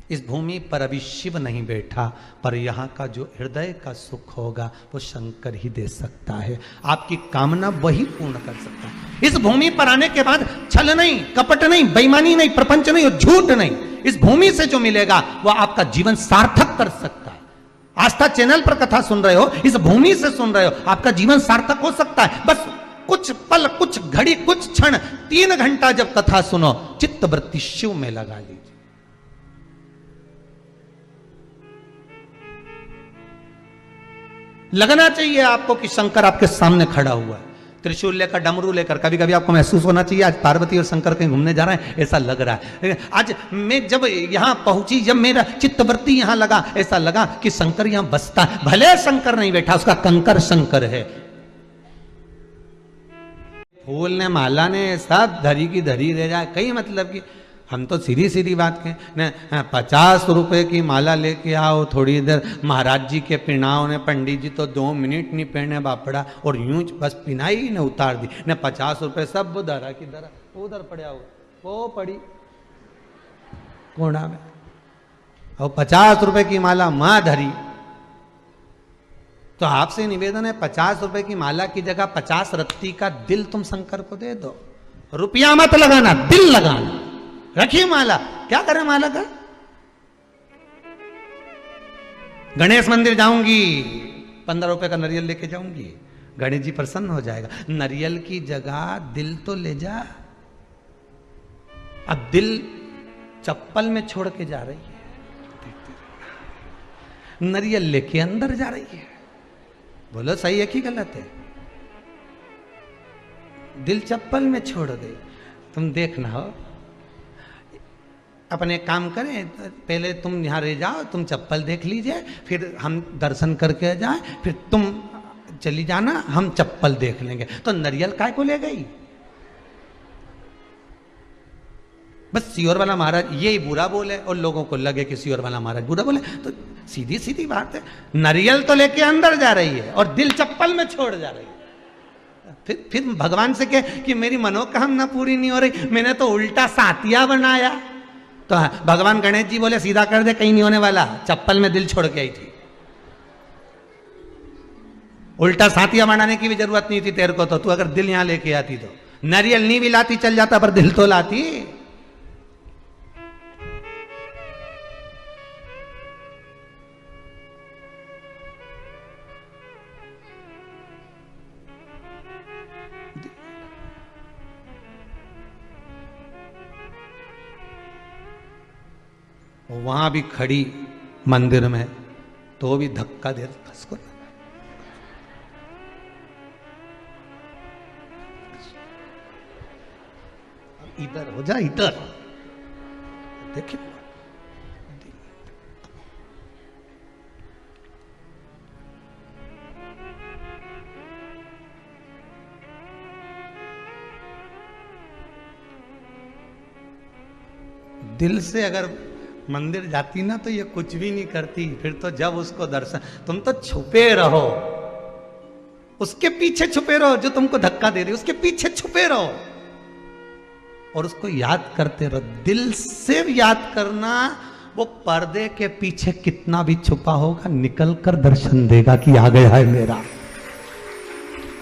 S2: इस भूमि पर अभी शिव नहीं बैठा, पर यहाँ का जो हृदय का सुख होगा वो शंकर ही दे सकता है। आपकी कामना वही पूर्ण कर सकता है। इस भूमि पर आने के बाद छल नहीं, कपट नहीं, बेईमानी नहीं, प्रपंच नहीं और झूठ नहीं, इस भूमि से जो मिलेगा वो आपका जीवन सार्थक कर सकता है। आस्था चैनल पर कथा सुन रहे हो, इस भूमि से सुन रहे हो, आपका जीवन सार्थक हो सकता है। बस कुछ पल, कुछ घड़ी, कुछ क्षण, 3 घंटा जब कथा सुनो, चित्त वृत्ति शिव में लगा लीजिए। लगना चाहिए आपको कि शंकर आपके सामने खड़ा हुआ है, त्रिशूल लेकर, डमरू लेकर। कभी कभी आपको महसूस होना चाहिए आज पार्वती और शंकर कहीं घूमने जा रहे हैं, ऐसा लग रहा है। आज मैं जब यहां पहुंची, जब मेरा चित्तवृत्ति यहां लगा, ऐसा लगा कि शंकर यहां बसता है। भले शंकर नहीं बैठा, उसका कंकर शंकर है। फूल ने, माला ने, सब धरी की धरी रह जाए, कई मतलब कि हम तो सीधी सीधी बात कहें न, 50 रुपए की माला लेके आओ, थोड़ी देर महाराज जी के पिनाओ ने, पंडित जी तो 2 मिनट नहीं पहने बापड़ा, और यूं बस पिनाई ने उतार दी न। 50 रुपए सब धरा की धरा उधर पड़ा हुआ, वो पड़ी कोना में, और 50 रुपए की माला मां धरी। तो आपसे निवेदन है, 50 रुपए की माला की जगह 50 रत्ती का दिल तुम शंकर को दे दो। रुपया मत लगाना, दिल लगाना। रखिए माला, क्या करें माला का? गणेश मंदिर जाऊंगी, 15 रुपए का नारियल लेके जाऊंगी, गणेश जी प्रसन्न हो जाएगा। नारियल की जगह दिल तो ले जा। अब दिल चप्पल में छोड़ के जा रही है, नारियल लेके अंदर जा रही है। बोलो सही है कि गलत है? दिल चप्पल में छोड़ गई। तुम देखना हो, अपने काम करें, पहले तुम यहां रह जाओ, तुम चप्पल देख लीजिए, फिर हम दर्शन करके जाए, फिर तुम चली जाना, हम चप्पल देख लेंगे। तो नारियल काय को ले गई? बस सियोर वाला महाराज यही बुरा बोले और लोगों को लगे कि सियोर वाला महाराज बुरा बोले, तो सीधी सीधी बात है, नारियल तो लेके अंदर जा रही है और दिल चप्पल में छोड़ जा रही है। फिर भगवान से कहे कि मेरी मनोकामना पूरी नहीं हो रही, मैंने तो उल्टा सातिया बनाया। तो भगवान गणेश जी बोले सीधा कर दे, कहीं नहीं होने वाला, चप्पल में दिल छोड़ के आई थी। उल्टा सातिया बनाने की भी जरूरत नहीं थी तेरे को, तो तू अगर दिल यहां लेके आती तो नारियल नहीं भी लाती चल जाता, पर दिल तो लाती। वहां भी खड़ी मंदिर में, तो भी धक्का दे उसको। इधर हो जा, इधर देखिए, दिल से अगर मंदिर जाती ना तो ये कुछ भी नहीं करती। फिर तो जब उसको दर्शन, तुम तो छुपे रहो, उसके पीछे छुपे रहो, जो तुमको धक्का दे रही उसके पीछे छुपे रहो और उसको याद करते रहो। दिल से याद करना, वो पर्दे के पीछे कितना भी छुपा होगा, निकल कर दर्शन देगा कि आ गया है मेरा।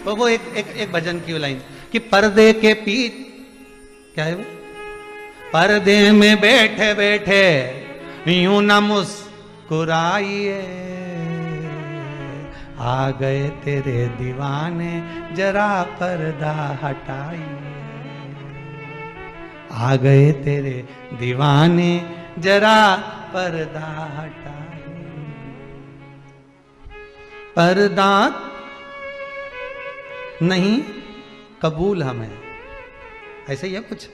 S2: तो वो एक भजन की लाइन कि पर्दे के पीछे, क्या है वो, पर्दे में बैठे बैठे यूं न मुस्कुराइए, आ गए तेरे दीवाने जरा पर्दा हटाइए, आ गए तेरे दीवाने, जरा पर्दा हटा। पर्दा नहीं कबूल हमें, ऐसे ही है कुछ,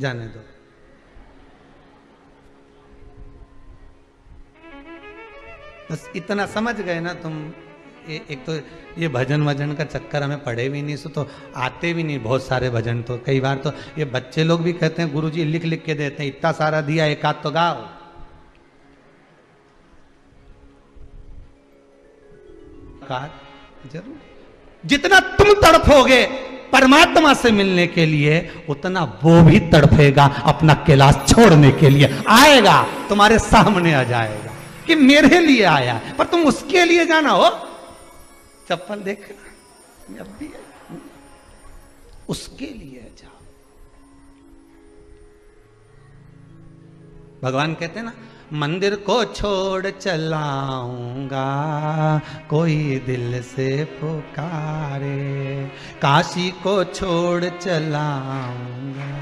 S2: जाने दो। बस इतना समझ गए ना तुम। एक तो ये भजन वजन का चक्कर हमें पढ़े भी नहीं, सो तो आते भी नहीं बहुत सारे भजन। तो कई बार तो ये बच्चे लोग भी कहते हैं गुरुजी लिख लिख के देते हैं, इतना सारा दिया एक आध तो गाओ। जरूर जितना तुम तड़फोगे परमात्मा से मिलने के लिए, उतना वो भी तड़फेगा अपना कैलाश छोड़ने के लिए। आएगा तुम्हारे सामने आ जाएगा कि मेरे लिए आया, पर तुम उसके लिए जाना हो। चप्पल देखना अब भी उसके लिए जाओ। भगवान कहते हैं ना, मंदिर को छोड़ चलाऊंगा कोई दिल से पुकारे, काशी को छोड़ चलाऊंगा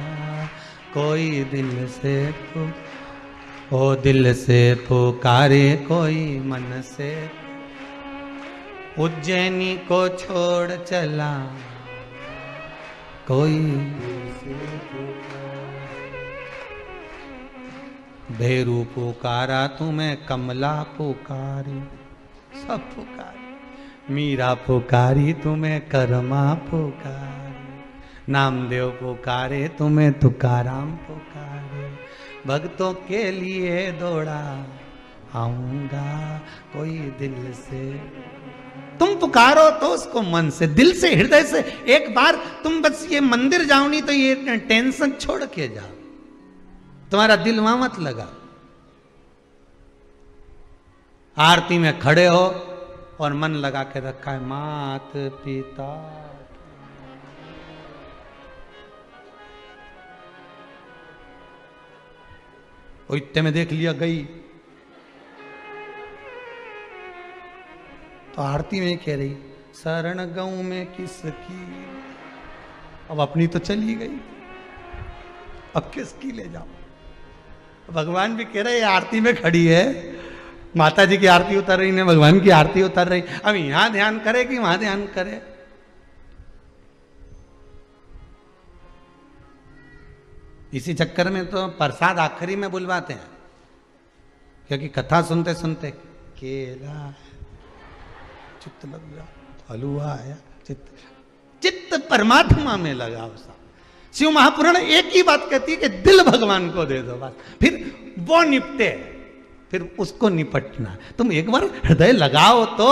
S2: कोई दिल से ओ दिल से पुकारे कोई मन से, उज्जैनी को छोड़ चला कोई भैरू पुकारा तुम्हें, कमला पुकारी सब पुकारी, मीरा पुकारी तुम्हें, करमा पुकारी, नामदेव पुकारे तुम्हें, तुकाराम पुकारे, भक्तों के लिए दौड़ा आऊंगा कोई दिल से। तुम पुकारो तो उसको मन से, दिल से, हृदय से। एक बार तुम बस ये मंदिर जाओ नहीं तो ये टेंशन छोड़ के जाओ, तुम्हारा दिल वहां मत लगा। आरती में खड़े हो और मन लगा के रखा है मात पिता, और इतने में देख लिया गई तो आरती में कह रही शरण गऊ में किसकी, अब अपनी तो चली गई, अब किसकी ले जाओ। भगवान भी कह रहे आरती में खड़ी है, माता जी की आरती उतर रही ने, भगवान की आरती उतर रही, अब यहां ध्यान करे कि वहां ध्यान करे। इसी चक्कर में तो प्रसाद आखिरी में बुलवाते हैं, क्योंकि कथा सुनते सुनते केला चित्त लग गया, हलवा आया, चित्त परमात्मा में लगा। उसका शिव महापुराण एक ही बात कहती है कि दिल भगवान को दे दो बस, फिर वो निपटे, फिर उसको निपटना। तुम एक बार हृदय लगाओ तो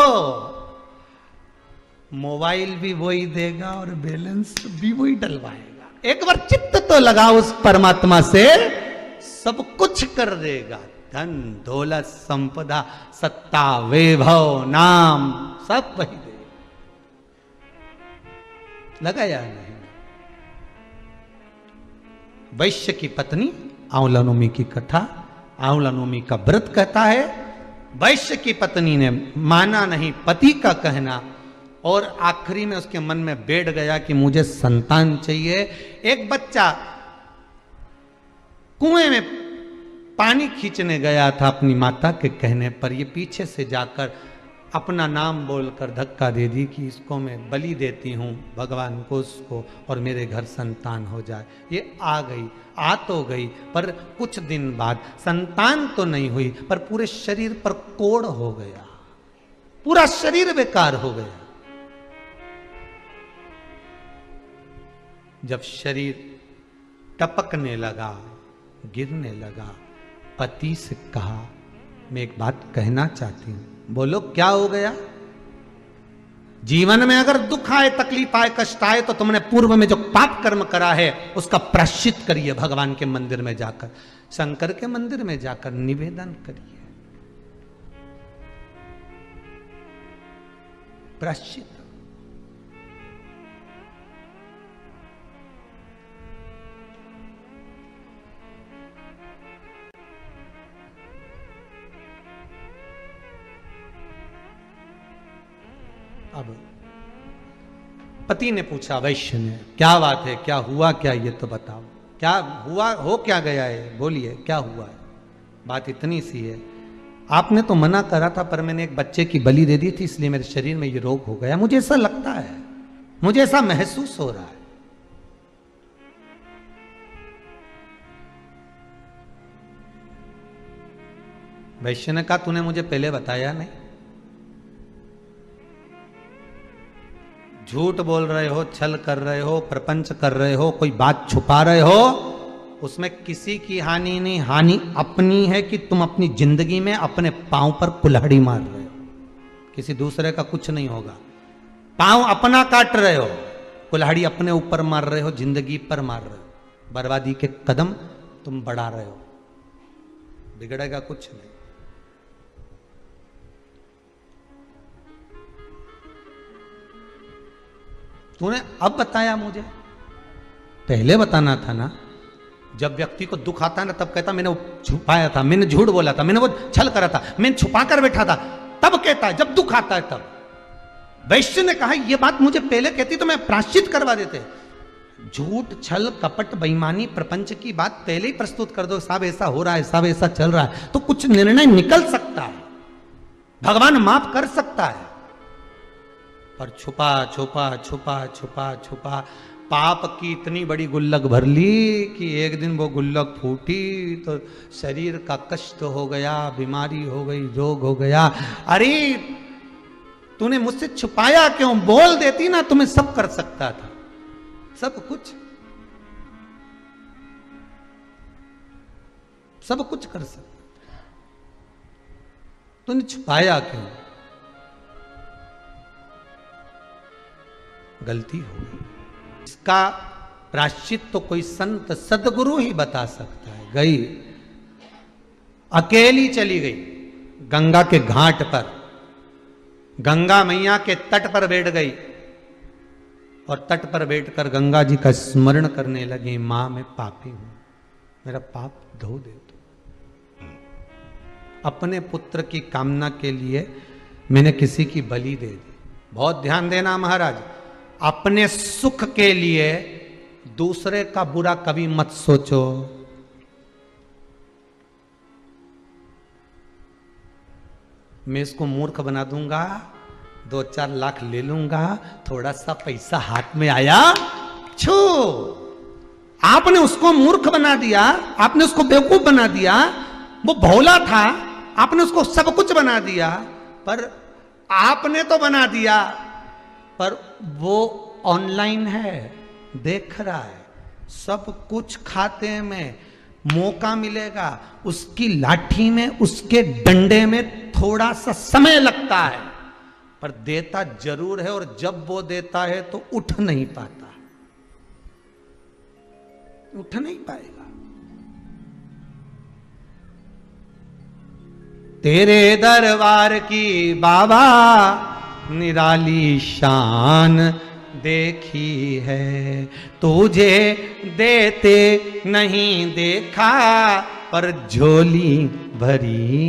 S2: मोबाइल भी वही देगा और बैलेंस भी वही डलवाएगा। एक बार चित्त तो लगाओ उस परमात्मा से, सब कुछ कर देगा। धन दौलत संपदा सत्ता वैभव नाम सब वही दे। लगाया नहीं। वैश्य की पत्नी, आंवला नवमी की कथा, आंवला नवमी का व्रत कहता है, वैश्य की पत्नी ने माना नहीं पति का कहना, और आखिरी में उसके मन में बैठ गया कि मुझे संतान चाहिए। एक बच्चा कुएं में पानी खींचने गया था अपनी माता के कहने पर, ये पीछे से जाकर अपना नाम बोलकर धक्का दे दी कि इसको मैं बलि देती हूँ भगवान को उसको, और मेरे घर संतान हो जाए। ये आ गई, आ तो गई, पर कुछ दिन बाद संतान तो नहीं हुई, पर पूरे शरीर पर कोढ़ हो गया, पूरा शरीर बेकार हो गया। जब शरीर टपकने लगा, गिरने लगा, पति से कहा मैं एक बात कहना चाहती हूं। बोलो क्या हो गया? जीवन में अगर दुख आए, तकलीफ आए, कष्ट आए, तो तुमने पूर्व में जो पाप कर्म करा है उसका प्रायश्चित करिए। भगवान के मंदिर में जाकर, शंकर के मंदिर में जाकर निवेदन करिए, प्रायश्चित। अब पति ने पूछा वैश्य ने, क्या बात है, क्या हुआ, क्या ये तो बताओ, क्या हुआ, हो क्या गया है, बोलिए क्या हुआ है। बात इतनी सी है, आपने तो मना करा था पर मैंने एक बच्चे की बलि दे दी थी, इसलिए मेरे शरीर में ये रोग हो गया, मुझे ऐसा लगता है, मुझे ऐसा महसूस हो रहा है। वैश्य ने कहा तूने मुझे पहले बताया नहीं, झूठ बोल रहे हो, छल कर रहे हो, प्रपंच कर रहे हो, कोई बात छुपा रहे हो, उसमें किसी की हानि नहीं, हानि अपनी है कि तुम अपनी जिंदगी में अपने पांव पर कुल्हाड़ी मार रहे हो, किसी दूसरे का कुछ नहीं होगा। पांव अपना काट रहे हो, कुल्हाड़ी अपने ऊपर मार रहे हो, जिंदगी पर मार रहे हो, बर्बादी के कदम तुम बढ़ा रहे हो, बिगड़ेगा कुछ नहीं। तूने अब बताया मुझे, पहले बताना था ना। जब व्यक्ति को दुख आता है ना तब कहता मैंने वो छुपाया था, मैंने झूठ बोला था, मैंने वो छल करा था, मैंने छुपा कर बैठा था, तब कहता है जब दुख आता है तब। वैश्य ने कहा ये बात मुझे पहले कहती तो मैं प्रायश्चित करवा देते। झूठ, छल, कपट, बेईमानी, प्रपंच की बात पहले ही प्रस्तुत कर दो, साहब ऐसा हो रहा है, साहब ऐसा चल रहा है, तो कुछ निर्णय निकल सकता है, भगवान माफ कर सकता है। पर छुपा छुपा छुपा छुपा छुपा पाप की इतनी बड़ी गुल्लक भर ली कि एक दिन वो गुल्लक फूटी तो शरीर का कष्ट हो गया, बीमारी हो गई, रोग हो गया। अरे तूने मुझसे छुपाया क्यों, बोल देती ना, तुम्हें सब कर सकता था, सब कुछ, सब कुछ कर सकता, तूने छुपाया क्यों, गलती हो गई। इसका प्रायश्चित तो कोई संत सदगुरु ही बता सकता है। गई अकेली चली गई गंगा के घाट पर, गंगा मैया के तट पर बैठ गई और तट पर बैठकर गंगा जी का स्मरण करने लगी, मां मैं पापी हूं, मेरा पाप धो दे दो। अपने पुत्र की कामना के लिए मैंने किसी की बलि दे दी। बहुत ध्यान देना महाराज, अपने सुख के लिए दूसरे का बुरा कभी मत सोचो। मैं इसको मूर्ख बना दूंगा, 2-4 लाख ले लूंगा, थोड़ा सा पैसा हाथ में आया छू, आपने उसको मूर्ख बना दिया, आपने उसको बेवकूफ बना दिया, वो भोला था, आपने उसको सब कुछ बना दिया। पर आपने तो बना दिया, पर वो ऑनलाइन है, देख रहा है, सब कुछ खाते में मौका मिलेगा, उसकी लाठी में, उसके डंडे में थोड़ा सा समय लगता है, पर देता जरूर है। और जब वो देता है तो उठ नहीं पाता, उठ नहीं पाएगा। तेरे दरबार की बाबा निराली शान देखी है, तुझे देते नहीं देखा, पर झोली भरी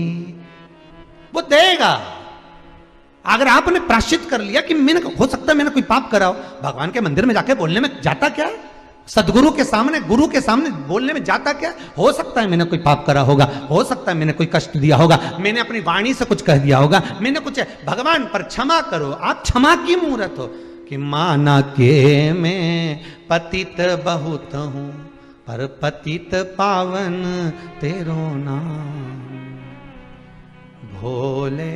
S2: वो देगा। अगर आपने प्रायश्चित कर लिया कि मैंने, हो सकता है मैंने कोई पाप करा हो, भगवान के मंदिर में जाके बोलने में जाता क्या है, सदगुरु के सामने, गुरु के सामने बोलने में जाता क्या, हो सकता है मैंने कोई पाप करा होगा, हो सकता है मैंने कोई कष्ट दिया होगा, मैंने अपनी वाणी से कुछ कह दिया होगा, मैंने कुछ, भगवान पर क्षमा करो। आप क्षमा की मूर्त हो कि माना के मैं पतित बहुत हूं, पर पतित पावन तेरो नाम, भोले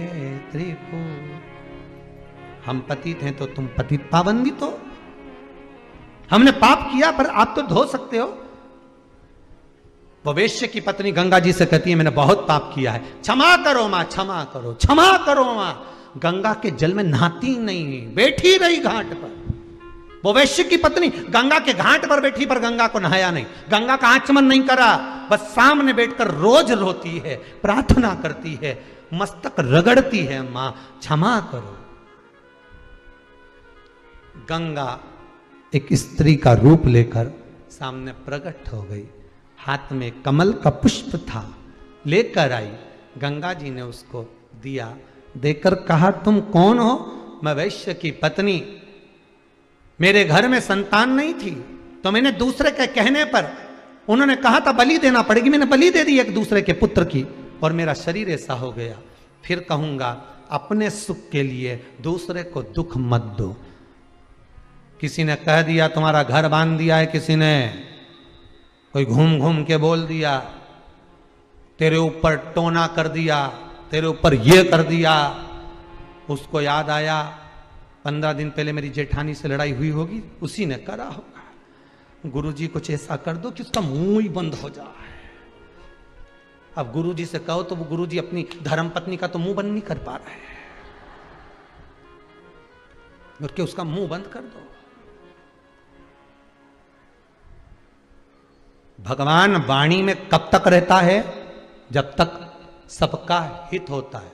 S2: त्रिपुर। हम पतित हैं तो तुम पतित पावन भी तो, हमने पाप किया पर आप तो धो सकते हो। वो वेश्य की पत्नी गंगा जी से कहती है मैंने बहुत पाप किया है, क्षमा करो मां, क्षमा करो, क्षमा करो मां। गंगा के जल में नहाती नहीं, बैठी रही घाट पर। वो वैश्य की पत्नी गंगा के घाट पर बैठी, पर गंगा को नहाया नहीं, गंगा का आचमन नहीं करा, बस सामने बैठकर रोज रोती है, प्रार्थना करती है, मस्तक रगड़ती है, मां क्षमा करो। गंगा एक स्त्री का रूप लेकर सामने प्रकट हो गई, हाथ में कमल का पुष्प था, लेकर आई। गंगा जी ने उसको दिया, देकर कहा तुम कौन हो? मैं वैश्य की पत्नी। मेरे घर में संतान नहीं थी तो मैंने दूसरे के कहने पर, उन्होंने कहा था बलि देना पड़ेगी, मैंने बलि दे दी एक दूसरे के पुत्र की, और मेरा शरीर ऐसा हो गया। फिर कहूंगा अपने सुख के लिए दूसरे को दुख मत दो। किसी ने कह दिया तुम्हारा घर बांध दिया है, किसी ने कोई घूम घूम के बोल दिया, तेरे ऊपर टोना कर दिया, तेरे ऊपर ये कर दिया, उसको याद आया 15 दिन पहले मेरी जेठानी से लड़ाई हुई होगी, उसी ने करा होगा। गुरुजी कुछ ऐसा कर दो कि उसका मुंह ही बंद हो जाए। अब गुरुजी से कहो तो वो गुरुजी अपनी धर्मपत्नी का तो मुंह बंद नहीं कर पा रहे हैं, और कि उसका मुंह बंद कर दो। भगवान वाणी में कब तक रहता है? जब तक सबका हित होता है।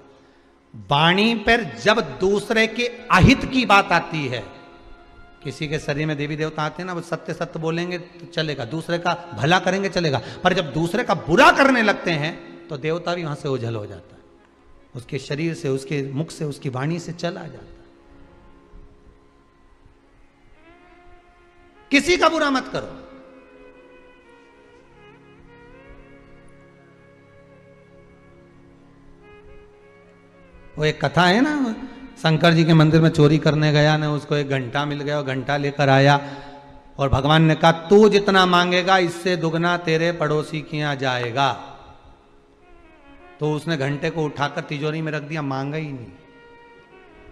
S2: वाणी पर जब दूसरे के अहित की बात आती है, किसी के शरीर में देवी देवता आते हैं ना, वो सत्य सत्य बोलेंगे तो चलेगा, दूसरे का भला करेंगे चलेगा, पर जब दूसरे का बुरा करने लगते हैं तो देवता भी वहां से ओझल हो जाता है, उसके शरीर से, उसके मुख से, उसकी वाणी से चला जाता है। किसी का बुरा मत करो। वो एक कथा है ना, शंकर जी के मंदिर में चोरी करने गया ना, उसको एक घंटा मिल गया, और घंटा लेकर आया, और भगवान ने कहा तू जितना मांगेगा इससे दुगना तेरे पड़ोसी के यहां जाएगा। तो उसने घंटे को उठाकर तिजोरी में रख दिया, मांगा ही नहीं,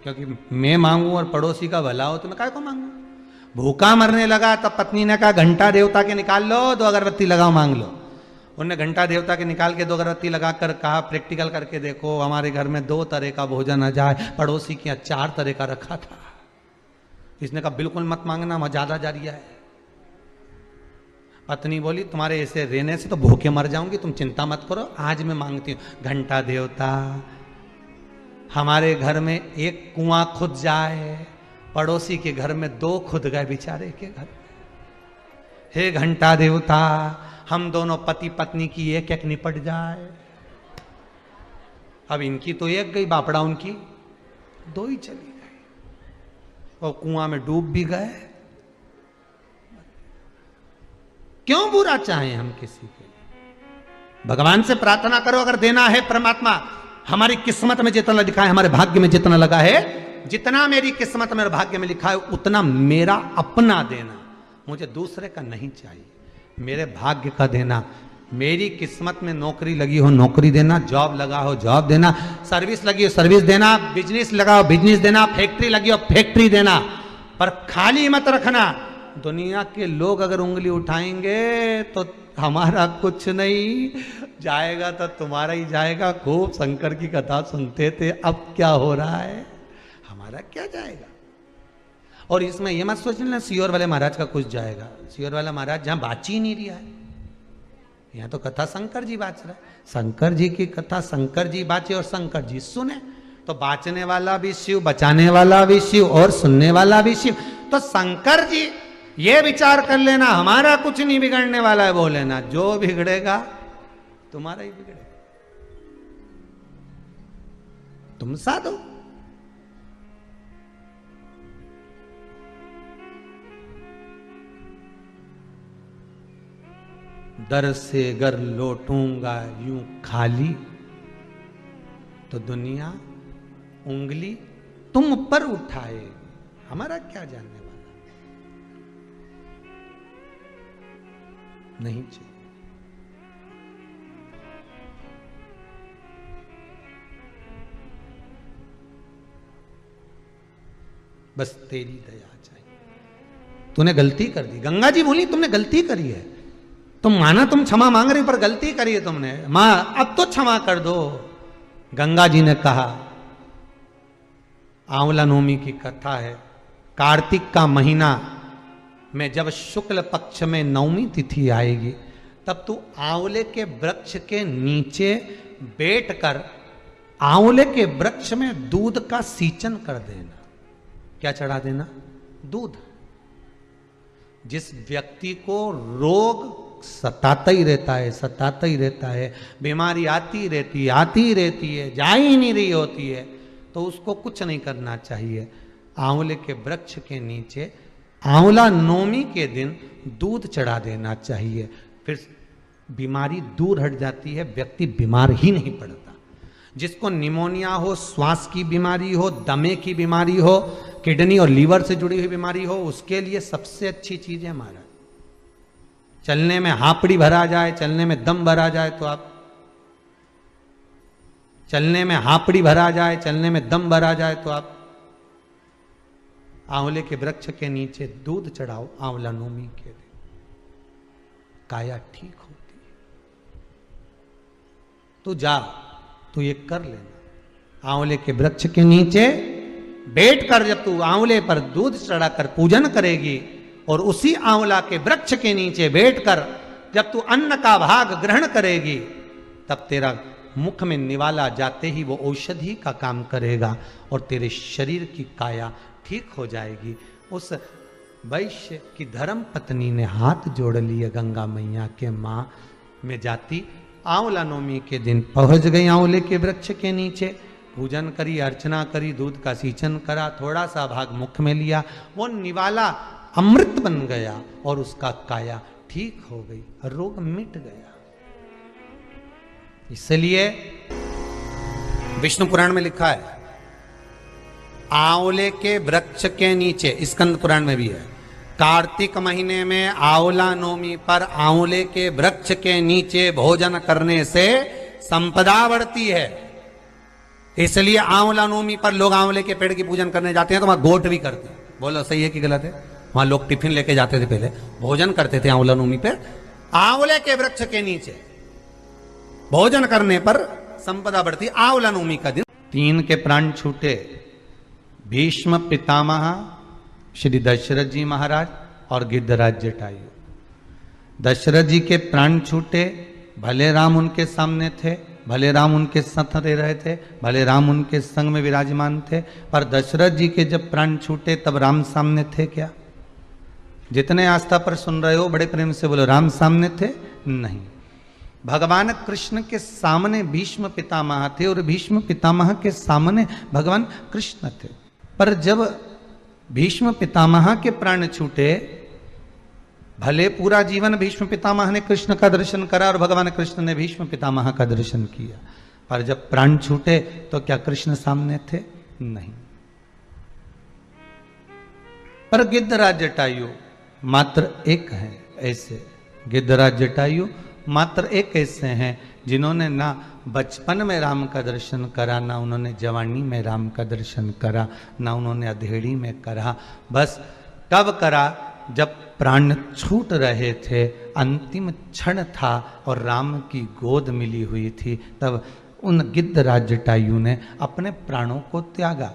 S2: क्योंकि मैं मांगू और पड़ोसी का भला हो तो मैं काय को मांगू। भूखा मरने लगा तब पत्नी ने कहा घंटा देवता के निकाल लो, 2 अगरबत्ती लगाओ, मांग लो। उन्होंने घंटा देवता के निकाल के 2 अगरबत्ती लगाकर कहा प्रैक्टिकल करके देखो, हमारे घर में 2 तरह का भोजन आ जाए, पड़ोसी के यहाँ 4 तरह का रखा था। इसने कहा बिल्कुल मत मांगना, वहां ज्यादा जारिया है। पत्नी बोली तुम्हारे ऐसे रहने से तो भूखे मर जाऊंगी, तुम चिंता मत करो, आज मैं मांगती हूं घंटा देवता हमारे घर में एक कुआं खुद जाए, पड़ोसी के घर में 2 खुद गए बेचारे के घर। हे घंटा देवता हम दोनों पति पत्नी की एक एक निपट जाए। अब इनकी तो एक गई, बापड़ा उनकी 2 ही चली गई, और कुआं में डूब भी गए। क्यों बुरा चाहें हम किसी के? भगवान से प्रार्थना करो, अगर देना है परमात्मा हमारी किस्मत में जितना लिखा है, हमारे भाग्य में जितना लगा है, जितना मेरी किस्मत में और भाग्य में लिखा है उतना मेरा अपना देना, मुझे दूसरे का नहीं चाहिए, मेरे भाग्य का देना। मेरी किस्मत में नौकरी लगी हो नौकरी देना, जॉब लगा हो जॉब देना, सर्विस लगी हो सर्विस देना, बिजनेस लगा हो बिजनेस देना, फैक्ट्री लगी हो फैक्ट्री देना, पर खाली मत रखना। दुनिया के लोग अगर उंगली उठाएंगे तो हमारा कुछ नहीं जाएगा, तो तुम्हारा ही जाएगा। खूब शंकर की कथा सुनते थे, अब क्या हो रहा है, हमारा क्या जाएगा। और इसमें यह मत सोच लेना सियोर वाले महाराज का कुछ जाएगा। सियोर वाला महाराज जहां बाची ही नहीं रहा है, यहां तो कथा शंकर जी बाच रहा है। शंकर जी की कथा शंकर जी बाचे और शंकर जी सुने, तो बाचने वाला भी शिव, बचाने वाला भी शिव, और सुनने वाला भी शिव। तो शंकर जी ये विचार कर लेना हमारा कुछ नहीं बिगड़ने वाला है, बोल लेना जो बिगड़ेगा तुम्हारा ही बिगड़ेगा, तुम साधो। दर से अगर लौटूंगा यूं खाली, तो दुनिया उंगली तुम पर उठाए, हमारा क्या जानने वाला, नहीं चाहिए। बस तेरी दया चाहिए। तूने गलती कर दी, गंगा जी बोली तुमने गलती करी है, तुम माना तुम क्षमा मांग रही, पर गलती करी है तुमने, मां अब तो क्षमा कर दो। गंगा जी ने कहा, आंवला नवमी की कथा है, कार्तिक का महीना में जब शुक्ल पक्ष में नवमी तिथि आएगी, तब तू आंवले के वृक्ष के नीचे बैठकर आंवले के वृक्ष में दूध का सींचन कर देना। क्या चढ़ा देना? दूध। जिस व्यक्ति को रोग सताता ही रहता है, सताता ही रहता है, बीमारी आती रहती है, जा ही नहीं रही होती है, तो उसको कुछ नहीं करना चाहिए। आंवले के वृक्ष के नीचे आंवला नौमी के दिन दूध चढ़ा देना चाहिए, फिर बीमारी दूर हट जाती है, व्यक्ति बीमार ही नहीं पड़ता। जिसको निमोनिया हो, श्वास की बीमारी हो, दमे की बीमारी हो, किडनी और लीवर से जुड़ी हुई बीमारी हो, उसके लिए सबसे अच्छी चीज है महाराज। चलने में हापड़ी भरा जाए, चलने में दम भरा जाए तो आप चलने में हापड़ी भरा जाए, चलने में दम भरा जाए तो आप आंवले के वृक्ष के नीचे दूध चढ़ाओ आंवला नौमी के दिन, काया ठीक होती है। तू जा, तू ये कर लेना। आंवले के वृक्ष के नीचे बैठ कर जब तू आंवले पर दूध चढ़ाकर पूजन करेगी और उसी आंवला के वृक्ष के नीचे बैठकर जब तू अन्न का भाग ग्रहण करेगी, तब तेरा मुख में निवाला जाते ही वो औषधि का काम करेगा और तेरे शरीर की काया ठीक हो जाएगी। उस वैश्य की धर्म पत्नी ने हाथ जोड़ लिए गंगा मैया के मां में जाती, आंवला नवमी के दिन पहुंच गई आंवले के वृक्ष के नीचे, पूजन करी, अर्चना करी, दूध का सींचन करा, थोड़ा सा भाग मुख में लिया, वो निवाला अमृत बन गया और उसका काया ठीक हो गई, रोग मिट गया। इसलिए विष्णु पुराण में लिखा है आंवले के वृक्ष के नीचे, स्कंद पुराण में भी है, कार्तिक महीने में आंवला नवमी पर आंवले के वृक्ष के नीचे भोजन करने से संपदा बढ़ती है। इसलिए आंवला नवमी पर लोग आंवले के पेड़ की पूजन करने जाते हैं तो वहां गोट भी करते हैं। बोलो सही है कि गलत है? वहां लोग टिफिन लेके जाते थे, पहले भोजन करते थे आंवला नवमी पर आंवले के वृक्ष के नीचे भोजन करने पर संपदा बढ़ती। आंवला नवमी का दिन 3 के प्राण छूटे, भीष्म पितामह, श्री दशरथ जी महाराज और गिद्धराज जटायु। दशरथ जी के प्राण छूटे, भले राम उनके सामने थे, भले राम उनके साथ रहे थे, भले राम उनके संग में विराजमान थे, पर दशरथ जी के जब प्राण छूटे तब राम सामने थे क्या? जितने आस्था पर सुन रहे हो बड़े प्रेम से बोलो, राम सामने थे? नहीं। भगवान कृष्ण के सामने भीष्म पितामह थे और भीष्म पितामह के सामने भगवान कृष्ण थे। पर जब भीष्म पितामह के प्राण छूटे, भले पूरा जीवन भीष्म पितामह ने कृष्ण का दर्शन करा और भगवान कृष्ण ने भीष्म पितामह का दर्शन किया, पर जब प्राण छूटे तो क्या कृष्ण सामने थे? नहीं। पर गिद्धराज जटायु मात्र एक है ऐसे, गिद्धराज जटायु मात्र एक ऐसे हैं जिन्होंने ना बचपन में राम का दर्शन करा, ना उन्होंने जवानी में राम का दर्शन करा, ना उन्होंने अधेड़ी में करा। बस कब करा? जब प्राण छूट रहे थे, अंतिम क्षण था और राम की गोद मिली हुई थी, तब उन गिद्धराज जटायु ने अपने प्राणों को त्यागा।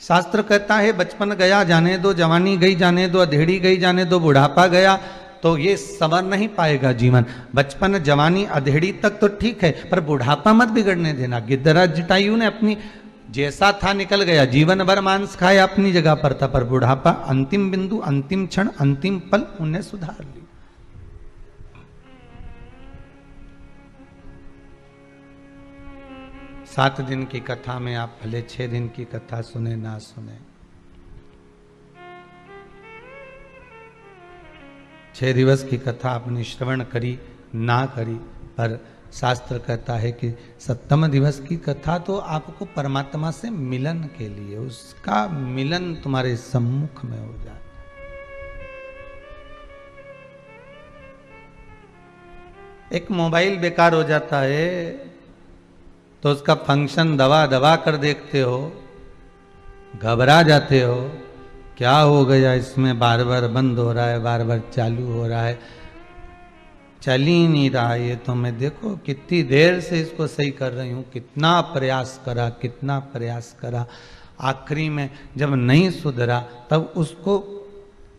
S2: शास्त्र कहता है बचपन गया जाने दो, जवानी गई जाने दो, अधेड़ी गई जाने दो, बुढ़ापा गया तो ये संवर नहीं पाएगा जीवन। बचपन जवानी अधेड़ी तक तो ठीक है, पर बुढ़ापा मत बिगड़ने देना। गिद्धराज जटायु ने अपनी जैसा था निकल गया, जीवन भर मांस खाया अपनी जगह पर था, पर बुढ़ापा अंतिम बिंदु, अंतिम क्षण, अंतिम पल उन्हें सुधार ली। सात दिन की कथा में आप भले 6 दिन की कथा सुने ना सुने, 6 दिवस की कथा आपने श्रवण करी ना करी, पर शास्त्र कहता है कि 7वें दिवस की कथा तो आपको परमात्मा से मिलन के लिए, उसका मिलन तुम्हारे सम्मुख में हो जाए। एक मोबाइल बेकार हो जाता है तो उसका फंक्शन दबा दबा कर देखते हो, घबरा जाते हो, क्या हो गया इसमें, बार बार बंद हो रहा है, बार बार चालू हो रहा है, चल ही नहीं रहा ये तो मैं देखो कितनी देर से इसको सही कर रही हूँ, कितना प्रयास करा, कितना प्रयास करा, आखिरी में जब नहीं सुधरा तब उसको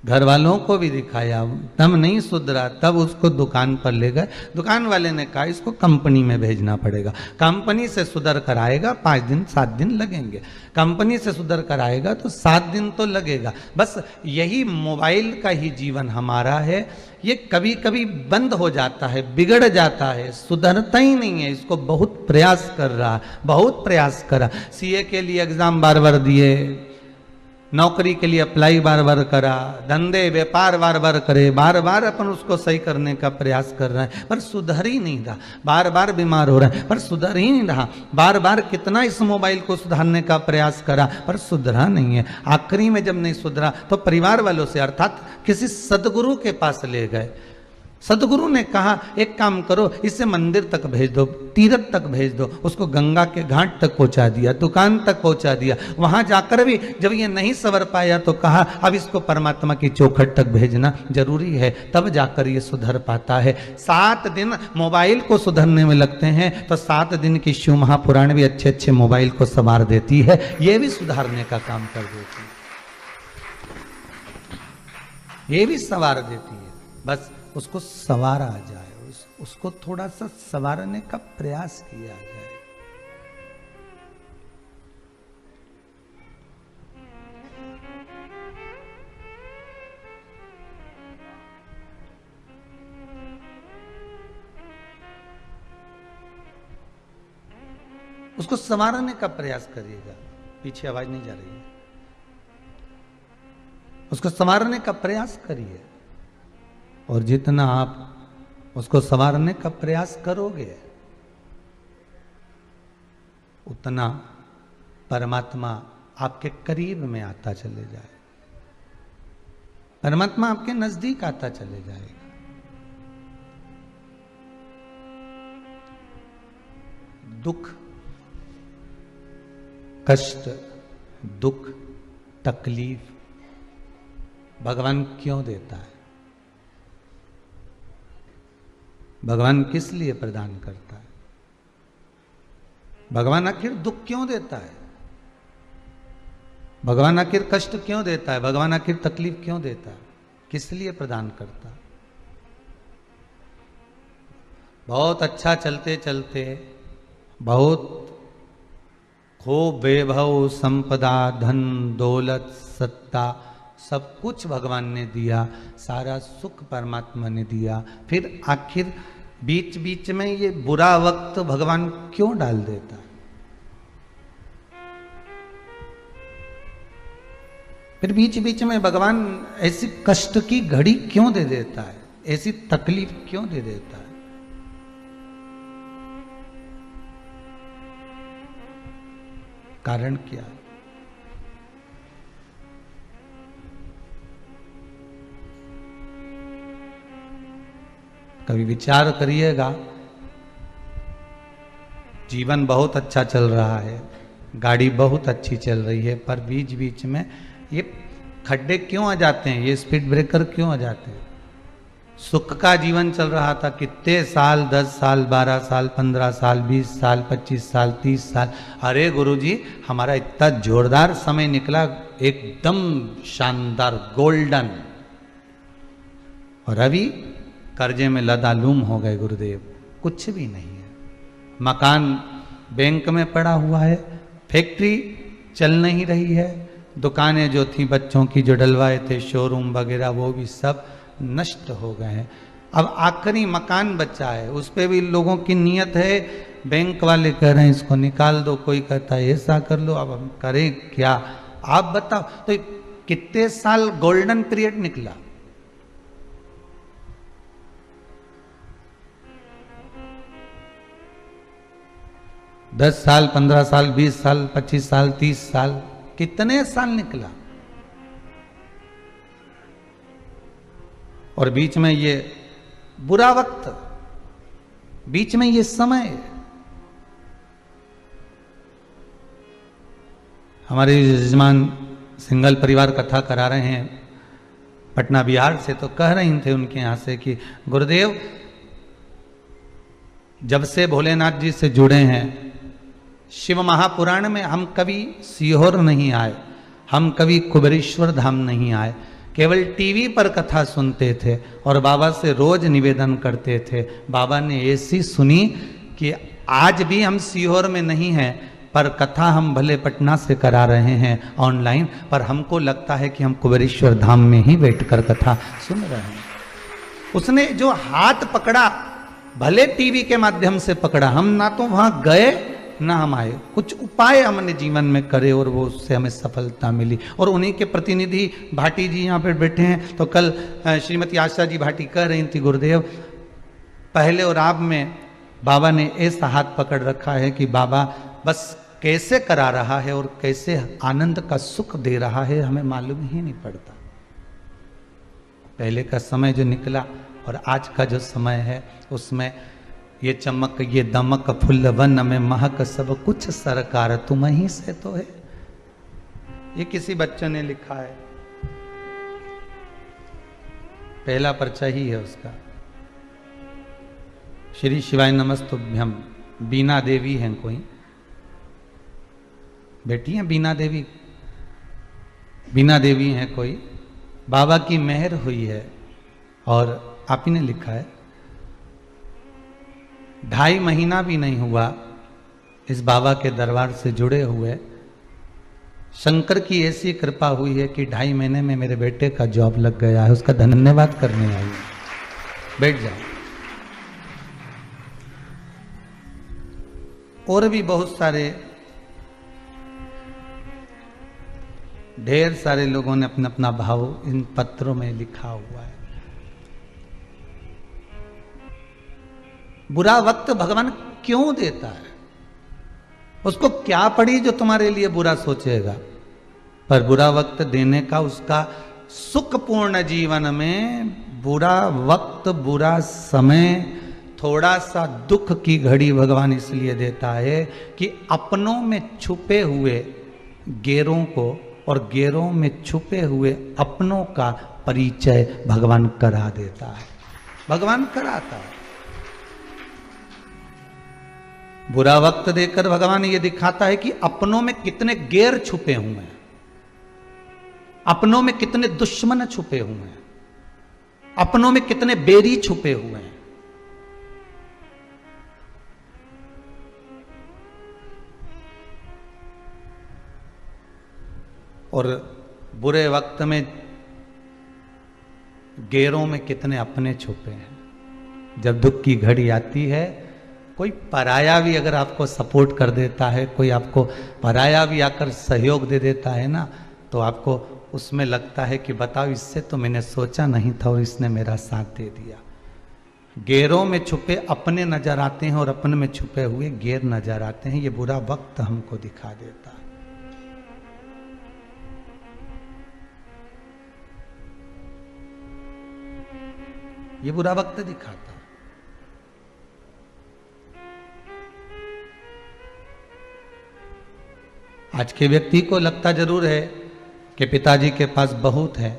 S2: घर वालों को भी दिखाया, तब नहीं सुधरा तब उसको दुकान पर ले गए। दुकान वाले ने कहा इसको कंपनी में भेजना पड़ेगा, कंपनी से सुधर कर आएगा 5 दिन 7 दिन लगेंगे, कंपनी से सुधर कर आएगा तो 7 दिन तो लगेगा। बस यही मोबाइल का ही जीवन हमारा है, ये कभी कभी बंद हो जाता है, बिगड़ जाता है, सुधरता ही नहीं है। इसको बहुत प्रयास कर रहा, बहुत प्रयास करा, सीए के लिए एग्जाम बार बार दिए, नौकरी के लिए अप्लाई बार बार करा, धंधे व्यापार बार बार करे, बार बार अपन उसको सही करने का प्रयास कर रहे हैं पर सुधर ही नहीं रहा, बार बार बीमार हो रहे हैं पर सुधर ही नहीं रहा, बार बार कितना इस मोबाइल को सुधारने का प्रयास करा पर सुधरा नहीं है। आखिरी में जब नहीं सुधरा तो परिवार वालों से अर्थात किसी सदगुरु के पास ले गए। सदगुरु ने कहा एक काम करो, इसे मंदिर तक भेज दो, तीर्थ तक भेज दो। उसको गंगा के घाट तक पहुंचा दिया, दुकान तक पहुंचा दिया। वहां जाकर भी जब ये नहीं सवर पाया तो कहा अब इसको परमात्मा की चौखट तक भेजना जरूरी है, तब जाकर ये सुधर पाता है। 7 दिन मोबाइल को सुधरने में लगते हैं तो 7 दिन की शिव महापुराण भी अच्छे अच्छे मोबाइल को संवार देती है, ये भी सुधारने का काम कर देती है, ये भी संवार देती है। बस उसको संवारा जाए, उसको थोड़ा सा संवारने का प्रयास किया जाए। उसको संवारने का प्रयास करिएगा। पीछे आवाज नहीं जा रही है। उसको संवारने का प्रयास करिए और जितना आप उसको संवारने का प्रयास करोगे उतना परमात्मा आपके करीब में आता चले जाए, परमात्मा आपके नजदीक आता चले जाएगा। दुख, कष्ट, दुख, तकलीफ भगवान क्यों देता है? भगवान किस लिए प्रदान करता है? भगवान आखिर दुख क्यों देता है? भगवान आखिर कष्ट क्यों देता है? भगवान आखिर तकलीफ क्यों देता है? किस लिए प्रदान करता है? बहुत अच्छा चलते चलते बहुत खूब वैभव, संपदा, धन, दौलत, सत्ता सब कुछ भगवान ने दिया, सारा सुख परमात्मा ने दिया, फिर आखिर बीच बीच में ये बुरा वक्त भगवान क्यों डाल देता है? फिर बीच बीच में भगवान ऐसी कष्ट की घड़ी क्यों दे देता है? ऐसी तकलीफ क्यों दे देता है? कारण क्या है? कभी विचार करिएगा। जीवन बहुत अच्छा चल रहा है, गाड़ी बहुत अच्छी चल रही है, पर बीच बीच में ये खड्डे क्यों आ जाते हैं? ये स्पीड ब्रेकर क्यों आ जाते हैं? सुख का जीवन चल रहा था, कितने साल, 10 साल, 12 साल, 15 साल, 20 साल, 25 साल, 30 साल। अरे गुरुजी, हमारा इतना जोरदार समय निकला, एकदम शानदार, गोल्डन, और अभी कर्जे में लदालूम हो गए गुरुदेव, कुछ भी नहीं है। मकान बैंक में पड़ा हुआ है, फैक्ट्री चल नहीं रही है, दुकानें जो थी बच्चों की जो डलवाए थे, शोरूम वगैरह, वो भी सब नष्ट हो गए हैं। अब आखिरी मकान बचा है, उस पे भी लोगों की नीयत है, बैंक वाले कह रहे हैं इसको निकाल दो, कोई कहता है ऐसा कर लो। अब हम करें क्या? आप बताओ। तो कितने साल गोल्डन पीरियड निकला? दस साल, 15 साल, 20 साल, 25 साल, 30 साल, कितने साल निकला? और बीच में ये बुरा वक्त, बीच में ये समय। हमारे यजमान सिंगल परिवार कथा करा रहे हैं पटना बिहार से, तो कह रहे थे उनके यहाँ से कि गुरुदेव, जब से भोलेनाथ जी से जुड़े हैं, शिव महापुराण में हम कभी सीहोर नहीं आए, हम कभी कुबेरेश्वर धाम नहीं आए, केवल टीवी पर कथा सुनते थे और बाबा से रोज निवेदन करते थे। बाबा ने ऐसी सुनी कि आज भी हम सीहोर में नहीं हैं, पर कथा हम भले पटना से करा रहे हैं ऑनलाइन, पर हमको लगता है कि हम कुबेरेश्वर धाम में ही बैठकर कथा सुन रहे हैं। उसने जो हाथ पकड़ा, भले टीवी के माध्यम से पकड़ा, हम ना तो वहां गए ना हम आए, कुछ उपाय हमने जीवन में करे और वो उससे हमें सफलता मिली। और उन्हीं के प्रतिनिधि भाटी जी यहाँ पे बैठे हैं। तो कल श्रीमती आशा जी भाटी कह रही थी, गुरुदेव पहले और आप में बाबा ने ऐसा हाथ पकड़ रखा है कि बाबा बस कैसे करा रहा है और कैसे आनंद का सुख दे रहा है हमें मालूम ही नहीं पड़ता। पहले का समय जो निकला और आज का जो समय है उसमें ये चमक ये दमक फुल्ल वन में महक सब कुछ सरकार तुम ही से तो है। ये किसी बच्चे ने लिखा है, पहला पर्चा ही है उसका। श्री शिवाय नमस्तुभ्यम। बीना देवी हैं कोई बेटी हैं, बीना देवी, बीना देवी हैं कोई, बाबा की मेहर हुई है। और आप ही ने लिखा है 2.5 महीना भी नहीं हुआ इस बाबा के दरबार से जुड़े हुए, शंकर की ऐसी कृपा हुई है कि 2.5 महीने में मेरे बेटे का जॉब लग गया है। उसका धन्यवाद करने आई। बैठ जाओ। और भी बहुत सारे ढेर सारे लोगों ने अपना अपना भाव इन पत्रों में लिखा हुआ है। बुरा वक्त भगवान क्यों देता है? उसको क्या पड़ी जो तुम्हारे लिए बुरा सोचेगा? पर बुरा वक्त देने का उसका सुखपूर्ण जीवन में बुरा वक्त, बुरा समय, थोड़ा सा दुख की घड़ी भगवान इसलिए देता है कि अपनों में छुपे हुए गैरों को और गैरों में छुपे हुए अपनों का परिचय भगवान करा देता है। भगवान कराता है। बुरा वक्त देकर भगवान ये दिखाता है कि अपनों में कितने गैर छुपे हुए हैं, अपनों में कितने दुश्मन छुपे हुए हैं, अपनों में कितने बेरी छुपे हुए हैं। और बुरे वक्त में गैरों में कितने अपने छुपे हैं। जब दुख की घड़ी आती है, कोई पराया भी अगर आपको सपोर्ट कर देता है, कोई आपको पराया भी आकर सहयोग दे देता है ना, तो आपको उसमें लगता है कि बताओ, इससे तो मैंने सोचा नहीं था और इसने मेरा साथ दे दिया। गैरों में छुपे अपने नजर आते हैं और अपने में छुपे हुए गैर नजर आते हैं। ये बुरा वक्त हमको दिखा देता है। ये बुरा वक्त दिखाता है। आज के व्यक्ति को लगता जरूर है कि पिताजी के पास बहुत है,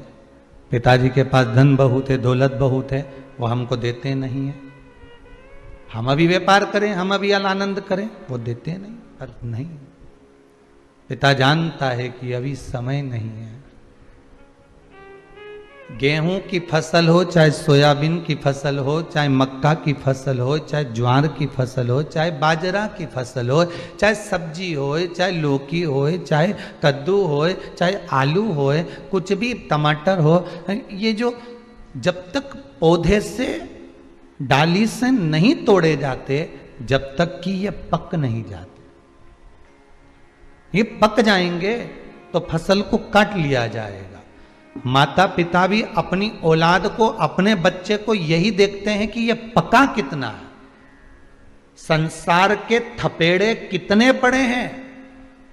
S2: पिताजी के पास धन बहुत है, दौलत बहुत है, वो हमको देते नहीं है। हम अभी व्यापार करें, हम अभी आनंद करें, वो देते नहीं। पर नहीं, पिता जानता है कि अभी समय नहीं है। गेहूं की फसल हो, चाहे सोयाबीन की फसल हो, चाहे मक्का की फसल हो, चाहे ज्वार की फसल हो, चाहे बाजरा की फसल हो, चाहे सब्जी हो, चाहे लौकी हो, चाहे कद्दू हो, चाहे आलू हो, कुछ भी, टमाटर हो, ये जो जब तक पौधे से, डाली से नहीं तोड़े जाते, जब तक कि ये पक नहीं जाते। ये पक जाएंगे तो फसल को काट लिया जाएगा। माता पिता भी अपनी औलाद को, अपने बच्चे को यही देखते हैं कि ये पका कितना है, संसार के थपेड़े कितने पड़े हैं।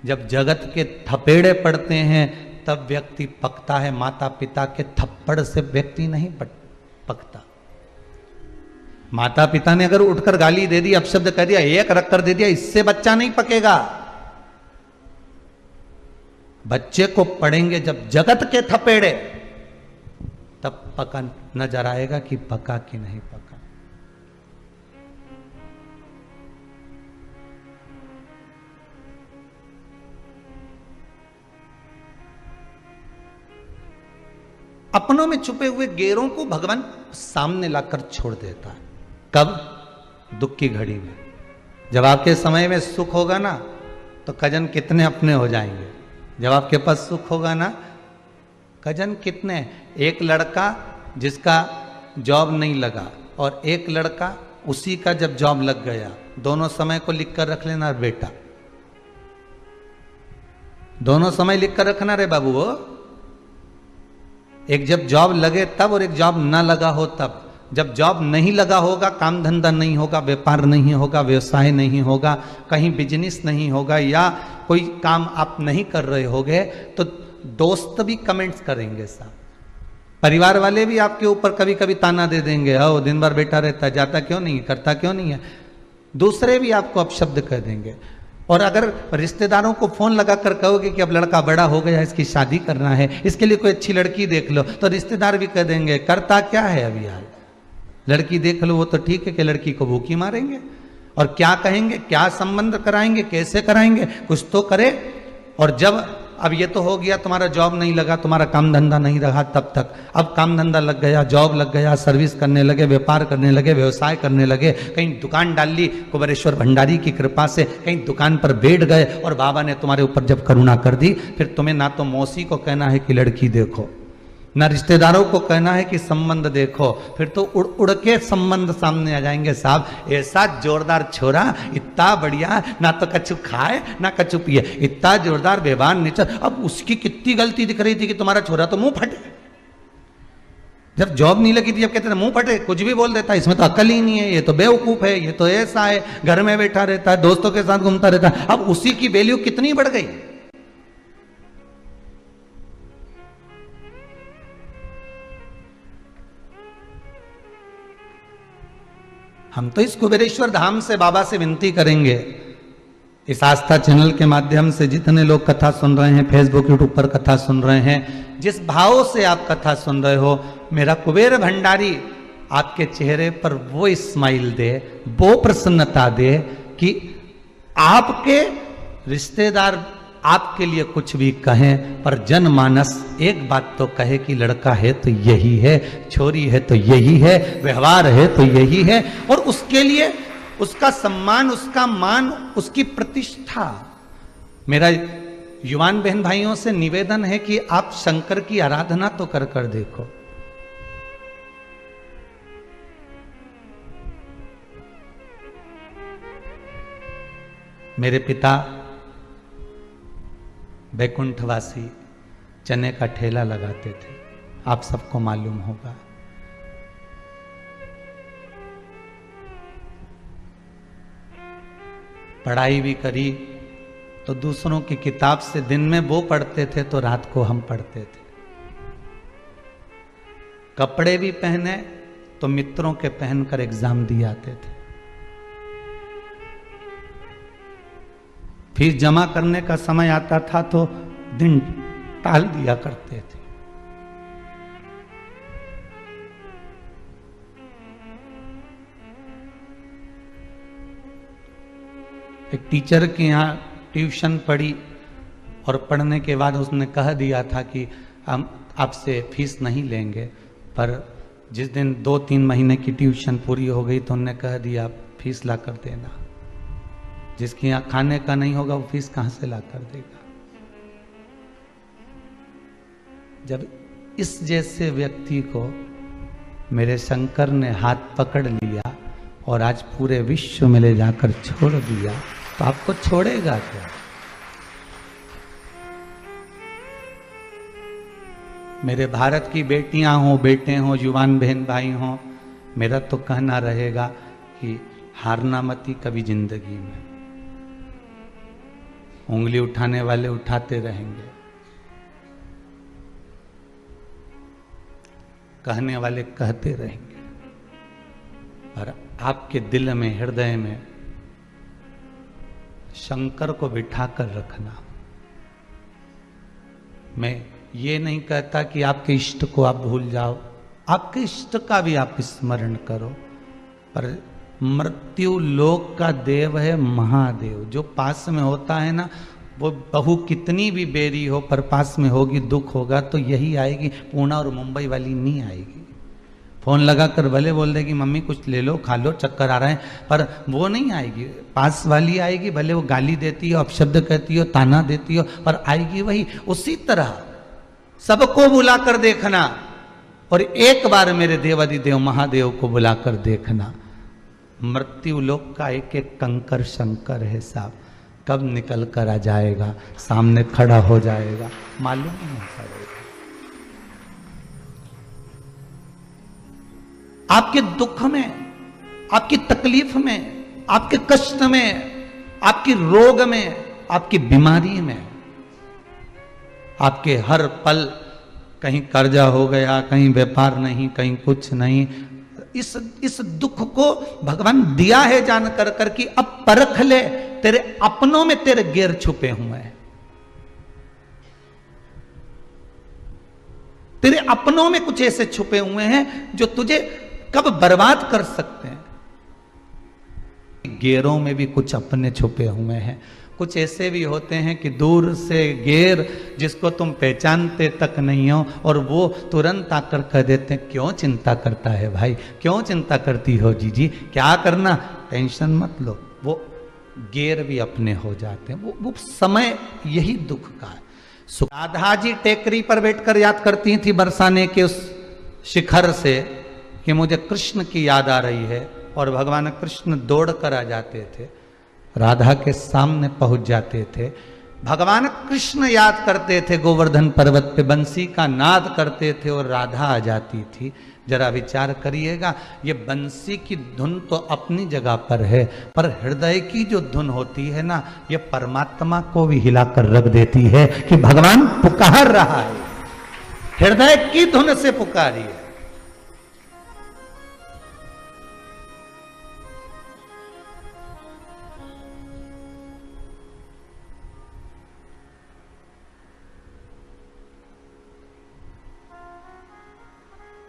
S2: जब जगत के थपेड़े पड़ते हैं तब व्यक्ति पकता है। माता पिता के थप्पड़ से व्यक्ति नहीं पकता। माता पिता ने अगर उठकर गाली दे दी, अपशब्द कर दिया, एक रख कर दे दिया, इससे बच्चा नहीं पकेगा। बच्चे को पढ़ेंगे जब जगत के थपेड़े, तब पका नजर आएगा कि पका कि नहीं पका। अपनों में छुपे हुए गैरों को भगवान सामने लाकर छोड़ देता है। कब? दुख की घड़ी में। जब आपके समय में सुख होगा ना, तो कजन कितने अपने हो जाएंगे। जब आपके पास सुख होगा ना, कजन कितने। एक लड़का जिसका जॉब नहीं लगा और एक लड़का उसी का जब जॉब लग गया, दोनों समय को लिख कर रख लेना बेटा, दोनों समय लिख कर रखना रे बाबू। वो एक जब जॉब लगे तब, और एक जॉब ना लगा हो तब। जब जॉब नहीं लगा होगा, काम धंधा नहीं होगा, व्यापार नहीं होगा, व्यवसाय नहीं होगा, कहीं बिजनेस नहीं होगा, या कोई काम आप नहीं कर रहे होगे, तो दोस्त भी कमेंट्स करेंगे साहब, परिवार वाले भी आपके ऊपर कभी कभी ताना दे देंगे, ओ दिन भर बैठा रहता है, जाता क्यों नहीं है, करता क्यों नहीं है। दूसरे भी आपको अपशब्द कह देंगे। और अगर रिश्तेदारों को फोन लगाकर कहोगे कि अब लड़का बड़ा हो गया, इसकी शादी करना है, इसके लिए कोई अच्छी लड़की देख लो, तो रिश्तेदार भी कह देंगे करता क्या है अभी यार, लड़की देख लो वो तो ठीक है, कि लड़की को भूखी मारेंगे। और क्या कहेंगे, क्या संबंध कराएंगे, कैसे कराएंगे, कुछ तो करे। और जब अब ये तो हो गया, तुम्हारा जॉब नहीं लगा, तुम्हारा काम धंधा नहीं रहा तब तक, अब काम धंधा लग गया, जॉब लग गया, सर्विस करने लगे, व्यापार करने लगे, व्यवसाय करने लगे, कहीं दुकान डाल ली कुबेरेश्वर भंडारी की कृपा से, कहीं दुकान पर बैठ गए, और बाबा ने तुम्हारे ऊपर जब करुणा कर दी, फिर तुम्हें ना तो मौसी को कहना है कि लड़की देखो, ना रिश्तेदारों को कहना है कि संबंध देखो, फिर तो उड़ उड़ के संबंध सामने आ जाएंगे साहब। ऐसा जोरदार छोरा, इतना बढ़िया, ना तो कछु खाए ना कछु पिए, इतना जोरदार व्यवहार नेचर। अब उसकी कितनी गलती दिख रही थी कि तुम्हारा छोरा तो मुंह फटे, जब जॉब नहीं लगी थी जब कहते थे मुंह फटे, कुछ भी बोल देता है, इसमें तो अकल ही नहीं है, ये तो बेवकूफ है, ये तो ऐसा है, घर में बैठा रहता है, दोस्तों के साथ घूमता रहता है। अब उसी की वैल्यू कितनी बढ़ गई। हम तो इस कुबेरेश्वर धाम से बाबा से विनती करेंगे, इस आस्था चैनल के माध्यम से जितने लोग कथा सुन रहे हैं, फेसबुक यूट्यूब पर कथा सुन रहे हैं, जिस भाव से आप कथा सुन रहे हो, मेरा कुबेर भंडारी आपके चेहरे पर वो स्माइल दे, वो प्रसन्नता दे कि आपके रिश्तेदार आपके लिए कुछ भी कहें, पर जनमानस एक बात तो कहे कि लड़का है तो यही है, छोरी है तो यही है, व्यवहार है तो यही है, और उसके लिए उसका सम्मान, उसका मान, उसकी प्रतिष्ठा। मेरा युवान बहन भाइयों से निवेदन है कि आप शंकर की आराधना तो कर कर देखो। मेरे पिता बैकुंठवासी चने का ठेला लगाते थे, आप सबको मालूम होगा। पढ़ाई भी करी तो दूसरों की किताब से दिन में वो पढ़ते थे तो रात को हम पढ़ते थे। कपड़े भी पहने तो मित्रों के पहनकर एग्जाम दिए आते थे। फीस जमा करने का समय आता था तो दिन टाल दिया करते थे। एक टीचर के यहाँ ट्यूशन पढ़ी और पढ़ने के बाद उसने कह दिया था कि हम आपसे फीस नहीं लेंगे, पर जिस दिन 2-3 महीने की ट्यूशन पूरी हो गई तो उन्होंने कह दिया फीस ला कर देना। जिसके यहाँ खाने का नहीं होगा वो फीस कहाँ से ला कर देगा। जब इस जैसे व्यक्ति को मेरे शंकर ने हाथ पकड़ लिया और आज पूरे विश्व में ले जाकर छोड़ दिया, तो आपको छोड़ेगा क्या? मेरे भारत की बेटियां हों, बेटे हों, युवान बहन भाई हों, मेरा तो कहना रहेगा कि हारना मती कभी जिंदगी में। उंगली उठाने वाले उठाते रहेंगे, कहने वाले कहते रहेंगे, और आपके दिल में, हृदय में शंकर को बिठा कर रखना। मैं ये नहीं कहता कि आपके इष्ट को आप भूल जाओ, आपके इष्ट का भी आप स्मरण करो, पर मृत्यु लोक का देव है महादेव। जो पास में होता है ना, वो बहू कितनी भी बेरी हो पर पास में होगी, दुख होगा तो यही आएगी। पूना और मुंबई वाली नहीं आएगी। फोन लगाकर भले बोल देगी मम्मी कुछ ले लो, खा लो, चक्कर आ रहे हैं, पर वो नहीं आएगी। पास वाली आएगी, भले वो गाली देती हो, अपशब्द कहती हो, ताना देती हो, पर आएगी वही। उसी तरह सबको बुलाकर देखना, और एक बार मेरे देवादिदेव महादेव को बुलाकर देखना। मृत्यु लोक का एक एक कंकर शंकर है साहब, कब निकल कर आ जाएगा, सामने खड़ा हो जाएगा, मालूम नहीं पड़ेगा। आपके दुख में, आपकी तकलीफ में, आपके कष्ट में, आपकी रोग में, आपकी बीमारी में, आपके हर पल कहीं कर्जा हो गया, कहीं व्यापार नहीं, कहीं कुछ नहीं, इस दुख को भगवान दिया है जान कर कर कि अब परख ले, तेरे अपनों में तेरे गैर छुपे हुए हैं, तेरे अपनों में कुछ ऐसे छुपे हुए हैं जो तुझे कब बर्बाद कर सकते हैं। गैरों में भी कुछ अपने छुपे हुए हैं, कुछ ऐसे भी होते हैं कि दूर से गैर जिसको तुम पहचानते तक नहीं हो, और वो तुरंत आकर कह देते हैं क्यों चिंता करता है भाई, क्यों चिंता करती हो जीजी, क्या करना, टेंशन मत लो। वो गैर भी अपने हो जाते हैं। वो समय यही दुख का है। राधा जी टेकरी पर बैठकर याद करती थी बरसाने के उस शिखर से कि मुझे कृष्ण की याद आ रही है, और भगवान कृष्ण दौड़ कर आ जाते थे, राधा के सामने पहुंच जाते थे। भगवान कृष्ण याद करते थे, गोवर्धन पर्वत पे बंसी का नाद करते थे और राधा आ जाती थी। जरा विचार करिएगा, ये बंसी की धुन तो अपनी जगह पर है, पर हृदय की जो धुन होती है ना, ये परमात्मा को भी हिलाकर रख देती है कि भगवान पुकार रहा है, हृदय की धुन से पुकारिए।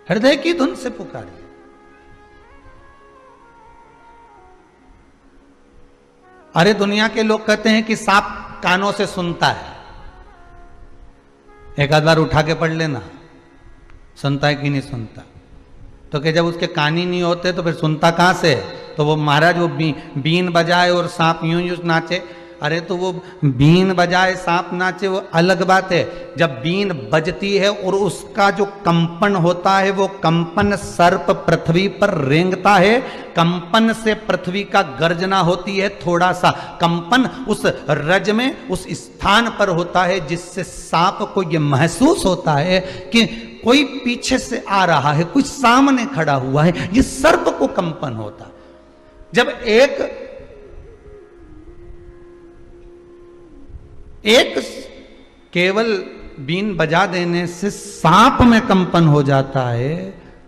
S2: हृदय की धुन से पुकारिए। अरे दुनिया के लोग कहते हैं कि सांप कानों से सुनता है, एक आध बार उठा के पढ़ लेना, सुनता है कि नहीं सुनता। तो कि जब उसके कान ही नहीं होते तो फिर सुनता कहां से? तो वो महाराज वो बीन बजाए और सांप यूं यूं नाचे। अरे तो वो बीन बजाए सांप नाचे वो अलग बात है, जब बीन बजती है और उसका जो कंपन होता है, वो कंपन सर्प पृथ्वी पर रेंगता है, कंपन से पृथ्वी का गर्जना होती है, थोड़ा सा कंपन उस रज में उस स्थान पर होता है, जिससे सांप को ये महसूस होता है कि कोई पीछे से आ रहा है, कोई सामने खड़ा हुआ है, ये सर्प को कंपन होता। जब एक केवल बीन बजा देने से सांप में कंपन हो जाता है,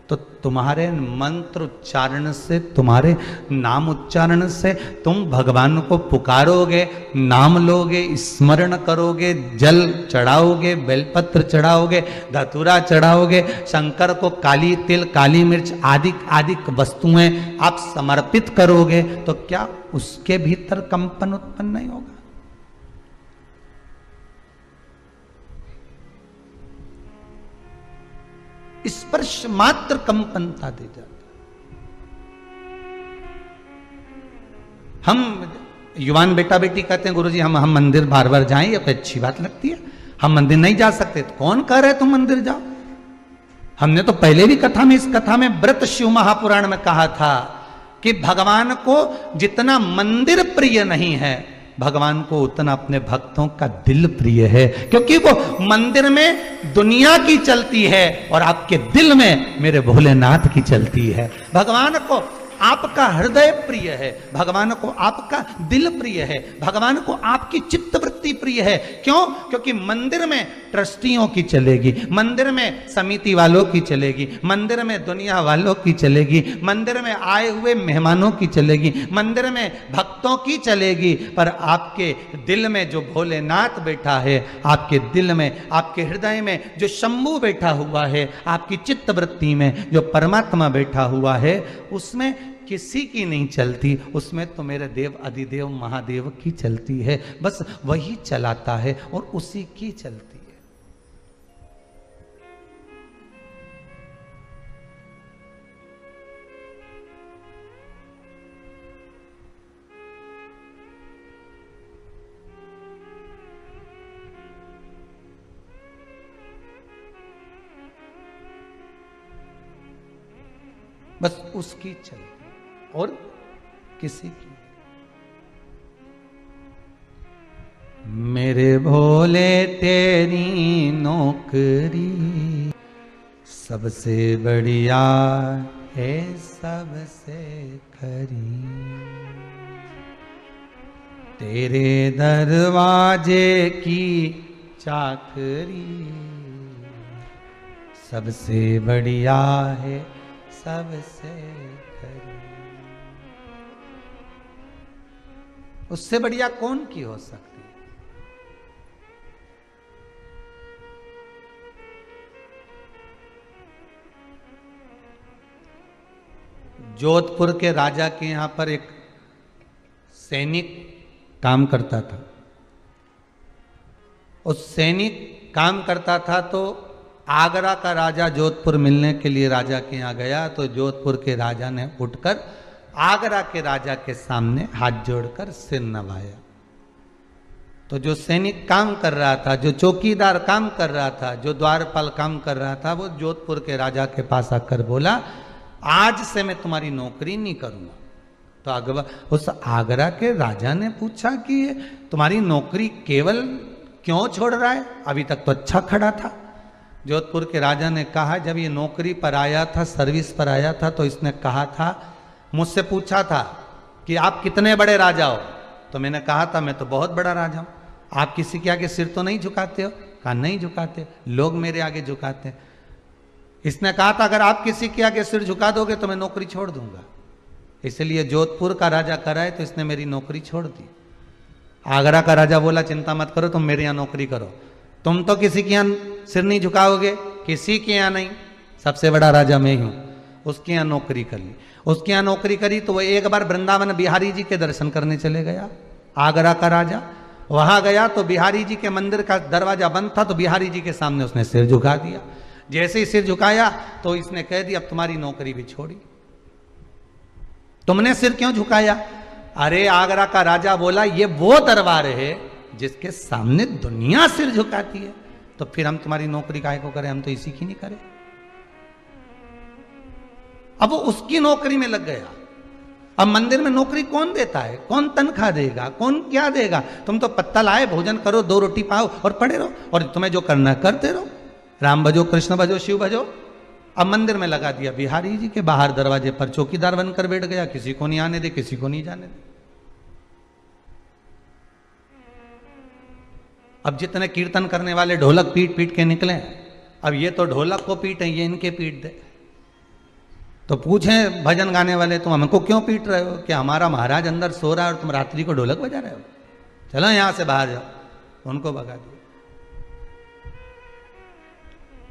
S2: तो तुम्हारे मंत्र उच्चारण से, तुम्हारे नाम उच्चारण से तुम भगवान को पुकारोगे, नाम लोगे, स्मरण करोगे, जल चढ़ाओगे, बेलपत्र चढ़ाओगे, धतूरा चढ़ाओगे, शंकर को काली तिल, काली मिर्च आदि आदि वस्तुएं आप समर्पित करोगे, तो क्या उसके भीतर कंपन उत्पन्न नहीं होगा? स्पर्श मात्र कंपनता दे जाता। हम युवान बेटा बेटी कहते हैं गुरुजी हम मंदिर बार बार जाएं, ये तो अच्छी बात लगती है, हम मंदिर नहीं जा सकते। तो कौन कह रहे तुम मंदिर जाओ? हमने तो पहले भी कथा में, इस कथा में व्रत शिव महापुराण में कहा था कि भगवान को जितना मंदिर प्रिय नहीं है, भगवान को उतना अपने भक्तों का दिल प्रिय है, क्योंकि वो मंदिर में दुनिया की चलती है और आपके दिल में मेरे भोलेनाथ की चलती है। भगवान को आपका हृदय प्रिय है, भगवान को आपका दिल प्रिय है, भगवान को आपकी चित्तवृत्ति प्रिय है। क्यों? क्योंकि मंदिर में ट्रस्टियों की चलेगी, मंदिर में समिति वालों की चलेगी, मंदिर में दुनिया वालों की चलेगी, मंदिर में आए हुए मेहमानों की चलेगी, मंदिर में भक्तों की चलेगी, पर आपके दिल में जो भोलेनाथ बैठा है, आपके दिल में, आपके हृदय में जो शंभू बैठा हुआ है, आपकी चित्तवृत्ति में जो परमात्मा बैठा हुआ है, उसमें किसी की नहीं चलती, उसमें तो मेरे देव अधिदेव महादेव की चलती है। बस वही चलाता है और उसी की चलती है। बस उसकी चलती। और किसी की। मेरे भोले तेरी नौकरी सबसे बढ़िया है, सबसे खरी। तेरे दरवाजे की चाकरी सबसे बढ़िया है, सबसे खरी। उससे बढ़िया कौन की हो सकती? जोधपुर के राजा के यहां पर एक सैनिक काम करता था। उस सैनिक काम करता था तो आगरा का राजा जोधपुर मिलने के लिए राजा के यहाँ गया, तो जोधपुर के राजा ने उठकर आगरा के राजा के सामने हाथ जोड़कर सिर नवाया। तो जो सैनिक काम कर रहा था, जो चौकीदार काम कर रहा था, जो द्वारपाल काम कर रहा था, वो जोधपुर के राजा के पास आकर बोला, आज से मैं तुम्हारी नौकरी नहीं करूंगा। तो उस आगरा के राजा ने पूछा कि तुम्हारी नौकरी केवल क्यों छोड़ रहा है, अभी तक तो अच्छा खड़ा था। जोधपुर के राजा ने कहा, जब ये नौकरी पर आया था, सर्विस पर आया था, तो इसने कहा था, मुझसे पूछा था कि आप कितने बड़े राजा हो। तो मैंने कहा था, मैं तो बहुत बड़ा राजा हूं। आप किसी के आगे सिर तो नहीं झुकाते हो? कहा नहीं झुकाते, लोग मेरे आगे झुकाते हैं। इसने कहा था, अगर आप किसी के आगे सिर झुका दोगे तो मैं नौकरी छोड़ दूंगा। इसलिए जोधपुर का राजा कराए तो इसने मेरी नौकरी छोड़ दी। आगरा का राजा बोला, चिंता मत करो, तुम मेरे यहां नौकरी करो। तुम तो किसी के यहां सिर नहीं झुकाओगे, किसी के यहां नहीं, सबसे बड़ा राजा मैं ही हूं। उसके यहां नौकरी कर ली। उसके यहां नौकरी करी तो वो एक बार वृंदावन बिहारी जी के दर्शन करने चले गया। आगरा का राजा वहां गया तो बिहारी जी के मंदिर का दरवाजा बंद था, तो बिहारी जी के सामने उसने सिर झुका दिया। जैसे ही सिर झुकाया तो इसने कह दिया, अब तुम्हारी नौकरी भी छोड़ी। तुमने सिर क्यों झुकाया? अरे आगरा का राजा बोला, ये वो दरबार है जिसके सामने दुनिया सिर झुकाती है, तो फिर हम तुम्हारी नौकरी काहे को करें, हम तो इसी की नहीं करें। अब वो उसकी नौकरी में लग गया। अब मंदिर में नौकरी कौन देता है, कौन तनख्वाह देगा, कौन क्या देगा? तुम तो पत्ता लाए, भोजन करो, 2 रोटी पाओ और पड़े रहो, और तुम्हें जो करना है करते रहो, राम भजो, कृष्ण भजो, शिव भजो। अब मंदिर में लगा दिया बिहारी जी के बाहर दरवाजे पर चौकीदार बनकर बैठ गया, किसी को नहीं आने दे, किसी को नहीं जाने दे। अब जितने कीर्तन करने वाले ढोलक पीट पीट के निकले, अब ये तो ढोलक को पीटे, ये इनके पीट दे। तो पूछे भजन गाने वाले, तुम हमको क्यों पीट रहे हो? कि हमारा महाराज अंदर सो रहा है और तुम रात्रि को ढोलक बजा रहे हो, चलो यहां से बाहर जाओ। उनको भगा दिया।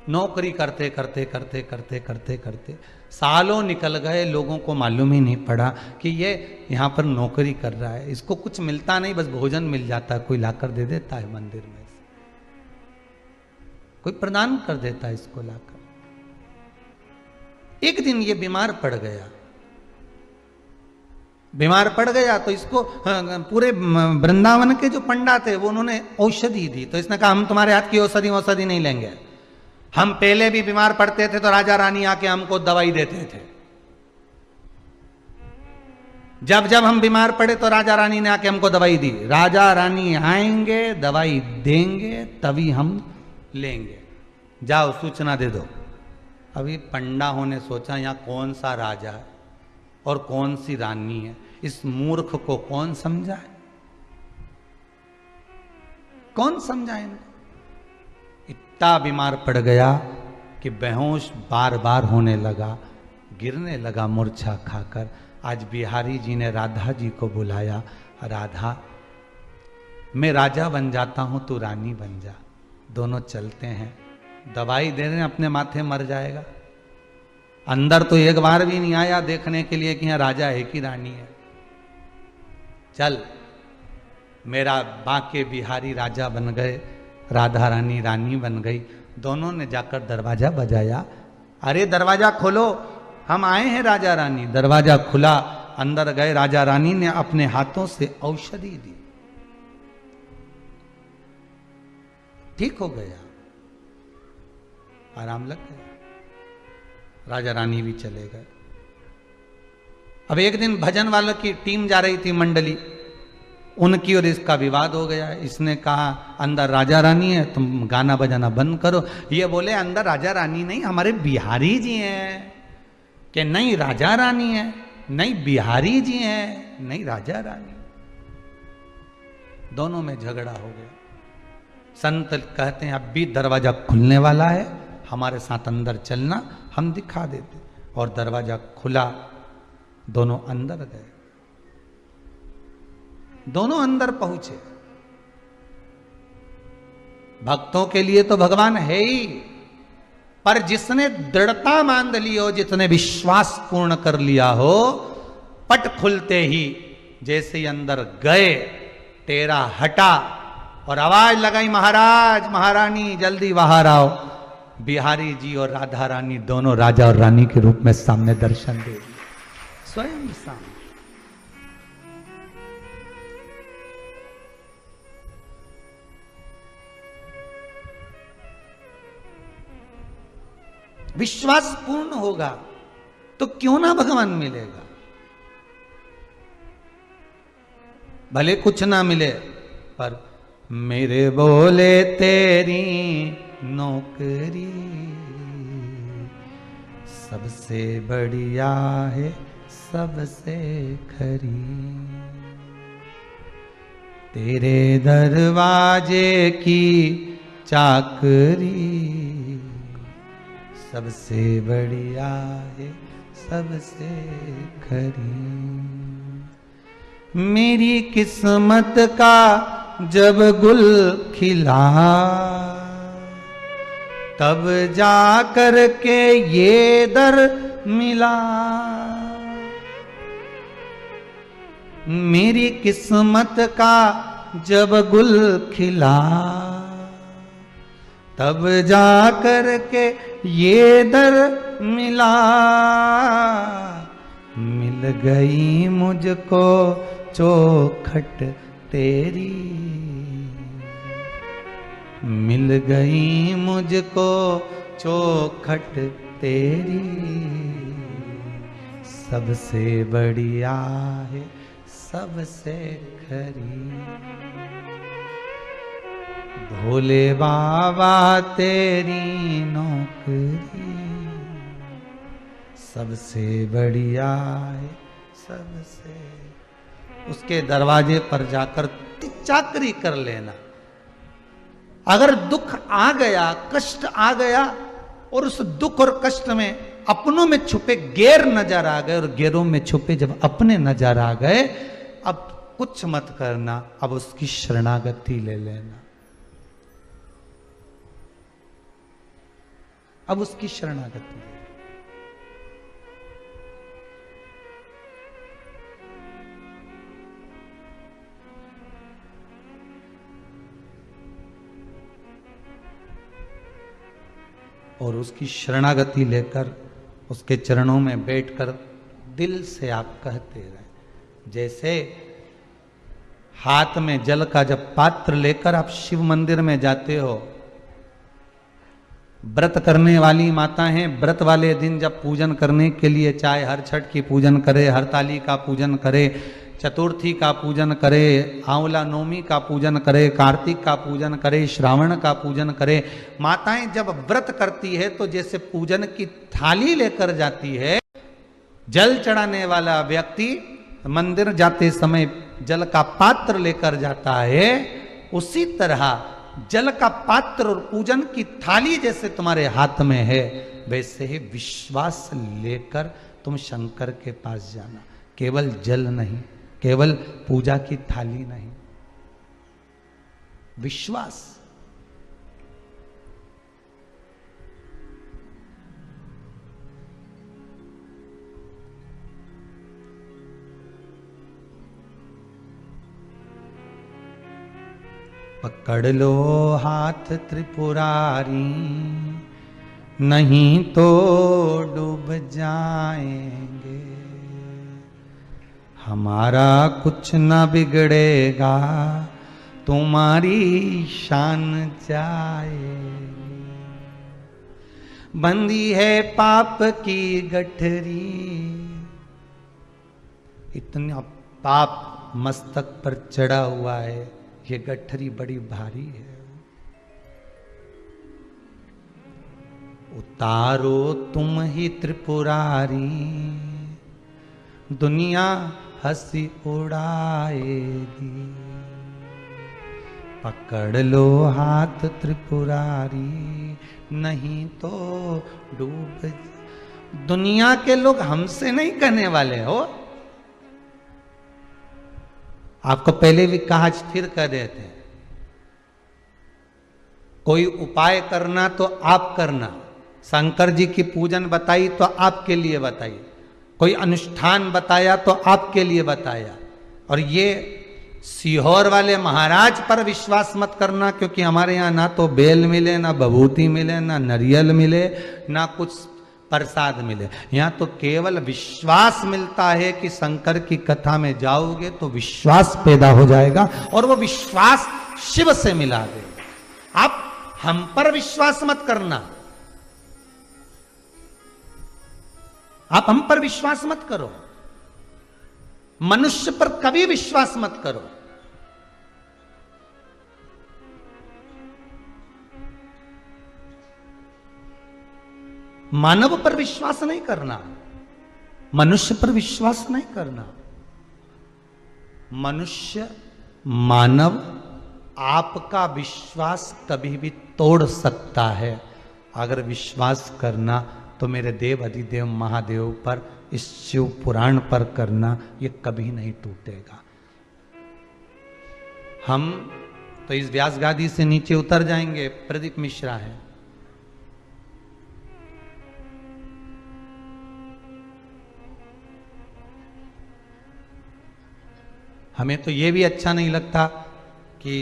S2: नौकरी करते करते करते करते करते करते सालों निकल गए, लोगों को मालूम ही नहीं पड़ा कि ये यहाँ पर नौकरी कर रहा है। इसको कुछ मिलता नहीं, बस भोजन मिल जाता है, कोई लाकर दे देता है मंदिर में, कोई प्रदान कर देता है इसको लाकर। एक दिन ये बीमार पड़ गया। बीमार पड़ गया तो इसको पूरे वृंदावन के जो पंडा थे वो उन्होंने औषधि दी। तो इसने कहा, हम तुम्हारे हाथ की औषधि नहीं लेंगे। हम पहले भी बीमार पड़ते थे तो राजा रानी आके हमको दवाई देते थे। जब जब हम बीमार पड़े तो राजा रानी ने आके हमको दवाई दी। राजा रानी आएंगे, दवाई देंगे, तभी हम लेंगे। जाओ सूचना दे दो। अभी पंडाओं ने सोचा, यहां कौन सा राजा है और कौन सी रानी है, इस मूर्ख को कौन समझाए, कौन समझाए इनको? इतना बीमार पड़ गया कि बेहोश बार बार होने लगा, गिरने लगा मूर्छा खाकर। आज बिहारी जी ने राधा जी को बुलाया, राधा मैं राजा बन जाता हूं, तू रानी बन जा, दोनों चलते हैं। दवाई दे रहे हैं, अपने माथे मर जाएगा। अंदर तो एक बार भी नहीं आया देखने के लिए कि यहां राजा है कि रानी है। चल, मेरा बांके बिहारी राजा बन गए, राधा रानी रानी बन गई। दोनों ने जाकर दरवाजा बजाया, अरे दरवाजा खोलो, हम आए हैं राजा रानी। दरवाजा खुला, अंदर गए। राजा रानी ने अपने हाथों से औषधि दी, ठीक हो गया, आराम लग गया। राजा रानी भी चले गए। अब एक दिन भजन वालों की टीम जा रही थी, मंडली, उनकी और इसका विवाद हो गया। इसने कहा अंदर राजा रानी है, तुम गाना बजाना बंद करो। ये बोले अंदर राजा रानी नहीं, हमारे बिहारी जी हैं। कि नहीं राजा रानी है, नहीं बिहारी जी हैं, नहीं राजा रानी। दोनों में झगड़ा हो गया। संत कहते हैं अब भी दरवाजा खुलने वाला है, हमारे साथ अंदर चलना, हम दिखा देते। और दरवाजा खुला, दोनों अंदर गए। दोनों अंदर पहुंचे। भक्तों के लिए तो भगवान है ही, पर जिसने दृढ़ता मान ली हो, जिसने विश्वास पूर्ण कर लिया हो, पट खुलते ही जैसे ही अंदर गए, टेरा हटा और आवाज लगाई, महाराज महारानी जल्दी बाहर आओ। बिहारी जी और राधा रानी दोनों राजा और रानी के रूप में सामने दर्शन दे दिए, स्वयं सामने। विश्वास पूर्ण होगा तो क्यों ना भगवान मिलेगा। भले कुछ ना मिले, पर मेरे बोले तेरी नौकरी सबसे बढ़िया है, सबसे खरी। तेरे दरवाजे की चाकरी सबसे बढ़िया है, सबसे खरी। मेरी किस्मत का जब गुल खिला, तब जा कर के ये दर मिला। मेरी किस्मत का जब गुल खिला, तब जा कर के ये दर मिला। मिल गई मुझको चौखट तेरी, मिल गई मुझको चौखट तेरी सबसे बढ़िया है, सबसे खरी। भोले बाबा तेरी नौकरी सबसे बढ़िया है, सबसे। उसके दरवाजे पर जाकर चाकरी कर लेना। अगर दुख आ गया, कष्ट आ गया, और उस दुख और कष्ट में अपनों में छुपे गैर नजर आ गए, और गैरों में छुपे जब अपने नजर आ गए, अब कुछ मत करना, अब उसकी शरणागति ले लेना। अब उसकी शरणागति। और उसकी शरणागति लेकर उसके चरणों में बैठकर दिल से आप कहते रहे। जैसे हाथ में जल का जब पात्र लेकर आप शिव मंदिर में जाते हो, व्रत करने वाली माता हैं, व्रत वाले दिन जब पूजन करने के लिए, चाहे हर छठ की पूजन करे, हरताली का पूजन करे, चतुर्थी का पूजन करे, आंवला नवमी का पूजन करे, कार्तिक का पूजन करे, श्रावण का पूजन करे, माताएं जब व्रत करती है तो जैसे पूजन की थाली लेकर जाती है, जल चढ़ाने वाला व्यक्ति मंदिर जाते समय जल का पात्र लेकर जाता है, उसी तरह जल का पात्र और पूजन की थाली जैसे तुम्हारे हाथ में है, वैसे ही विश्वास लेकर तुम शंकर के पास जाना। केवल जल नहीं, केवल पूजा की थाली नहीं, विश्वास। पकड़ लो हाथ त्रिपुरारी, नहीं तो डूब जाएंगे। हमारा कुछ ना बिगड़ेगा, तुम्हारी शान जाएगी। बंदी है पाप की गठरी, इतना पाप मस्तक पर चढ़ा हुआ है, ये गठरी बड़ी भारी है। उतारो तुम ही त्रिपुरारी, दुनिया हंसी उड़ाएगी। पकड़ लो हाथ त्रिपुरारी, नहीं तो डूब। दुनिया के लोग हमसे नहीं करने वाले हो। आपको पहले भी कहा, स्थिर कर देते हैं। कोई उपाय करना तो आप करना। शंकर जी की पूजन बताई तो आपके लिए बताई, कोई अनुष्ठान बताया तो आपके लिए बताया। और ये सीहोर वाले महाराज पर विश्वास मत करना, क्योंकि हमारे यहाँ ना तो बेल मिले, ना बभूति मिले, ना नरियल मिले, ना कुछ प्रसाद मिले। यहाँ तो केवल विश्वास मिलता है कि शंकर की कथा में जाओगे तो विश्वास पैदा हो जाएगा, और वो विश्वास शिव से मिला देगा। आप हम पर विश्वास मत करना, आप हम पर विश्वास मत करो, मनुष्य पर कभी विश्वास मत करो। मानव पर विश्वास नहीं करना, मनुष्य पर विश्वास नहीं करना। मनुष्य, मानव आपका विश्वास कभी भी तोड़ सकता है। अगर विश्वास करना तो मेरे देव अधिदेव महादेव पर, इस शिव पुराण पर करना, ये कभी नहीं टूटेगा। हम तो इस व्यास गादी से नीचे उतर जाएंगे। प्रदीप मिश्रा है, हमें तो ये भी अच्छा नहीं लगता कि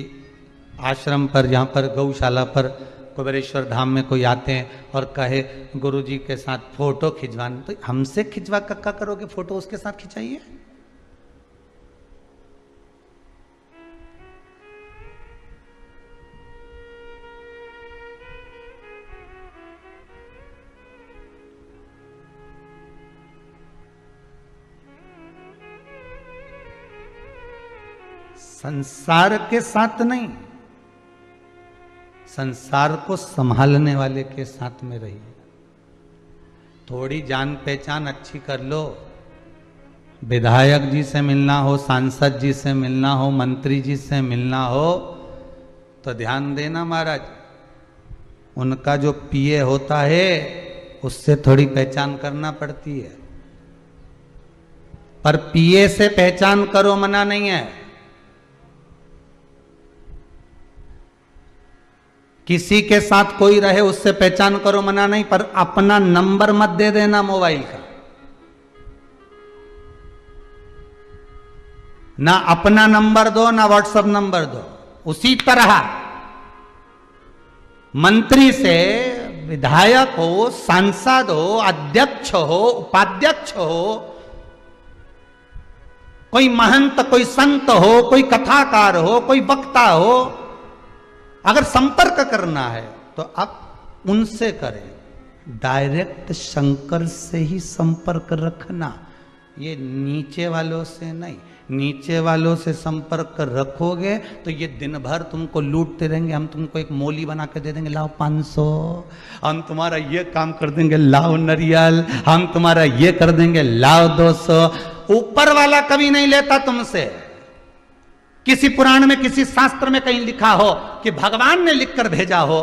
S2: आश्रम पर, जहाँ पर गौशाला पर, कुबेरेश्वर धाम में कोई आते हैं और कहे गुरुजी के साथ फोटो खिंचवाना, तो हमसे खिंचवा कक्का करोगे, फोटो उसके साथ खिंचाइए। संसार के साथ नहीं, संसार को संभालने वाले के साथ में रहिए। थोड़ी जान पहचान अच्छी कर लो। विधायक जी से मिलना हो, सांसद जी से मिलना हो, मंत्री जी से मिलना हो, तो ध्यान देना महाराज, उनका जो पीए होता है उससे थोड़ी पहचान करना पड़ती है। पर पीए से पहचान करो, मना नहीं है। किसी के साथ कोई रहे उससे पहचान करो, मना नहीं, पर अपना नंबर मत दे देना मोबाइल का। ना अपना नंबर दो, ना व्हाट्सएप नंबर दो। उसी तरह मंत्री से, विधायक हो, सांसद हो, अध्यक्ष हो, उपाध्यक्ष हो, कोई महंत, कोई संत हो, कोई कथाकार हो, कोई वक्ता हो, अगर संपर्क करना है तो आप उनसे करें। डायरेक्ट शंकर से ही संपर्क रखना, ये नीचे वालों से नहीं। नीचे वालों से संपर्क रखोगे तो ये दिन भर तुमको लूटते रहेंगे। हम तुमको एक मोली बना के दे देंगे, लाओ 500, हम तुम्हारा ये काम कर देंगे, लाओ नरियल, हम तुम्हारा ये कर देंगे, लाओ 200। ऊपर वाला कभी नहीं लेता तुमसे। किसी पुराण में, किसी शास्त्र में कहीं लिखा हो कि भगवान ने लिखकर भेजा हो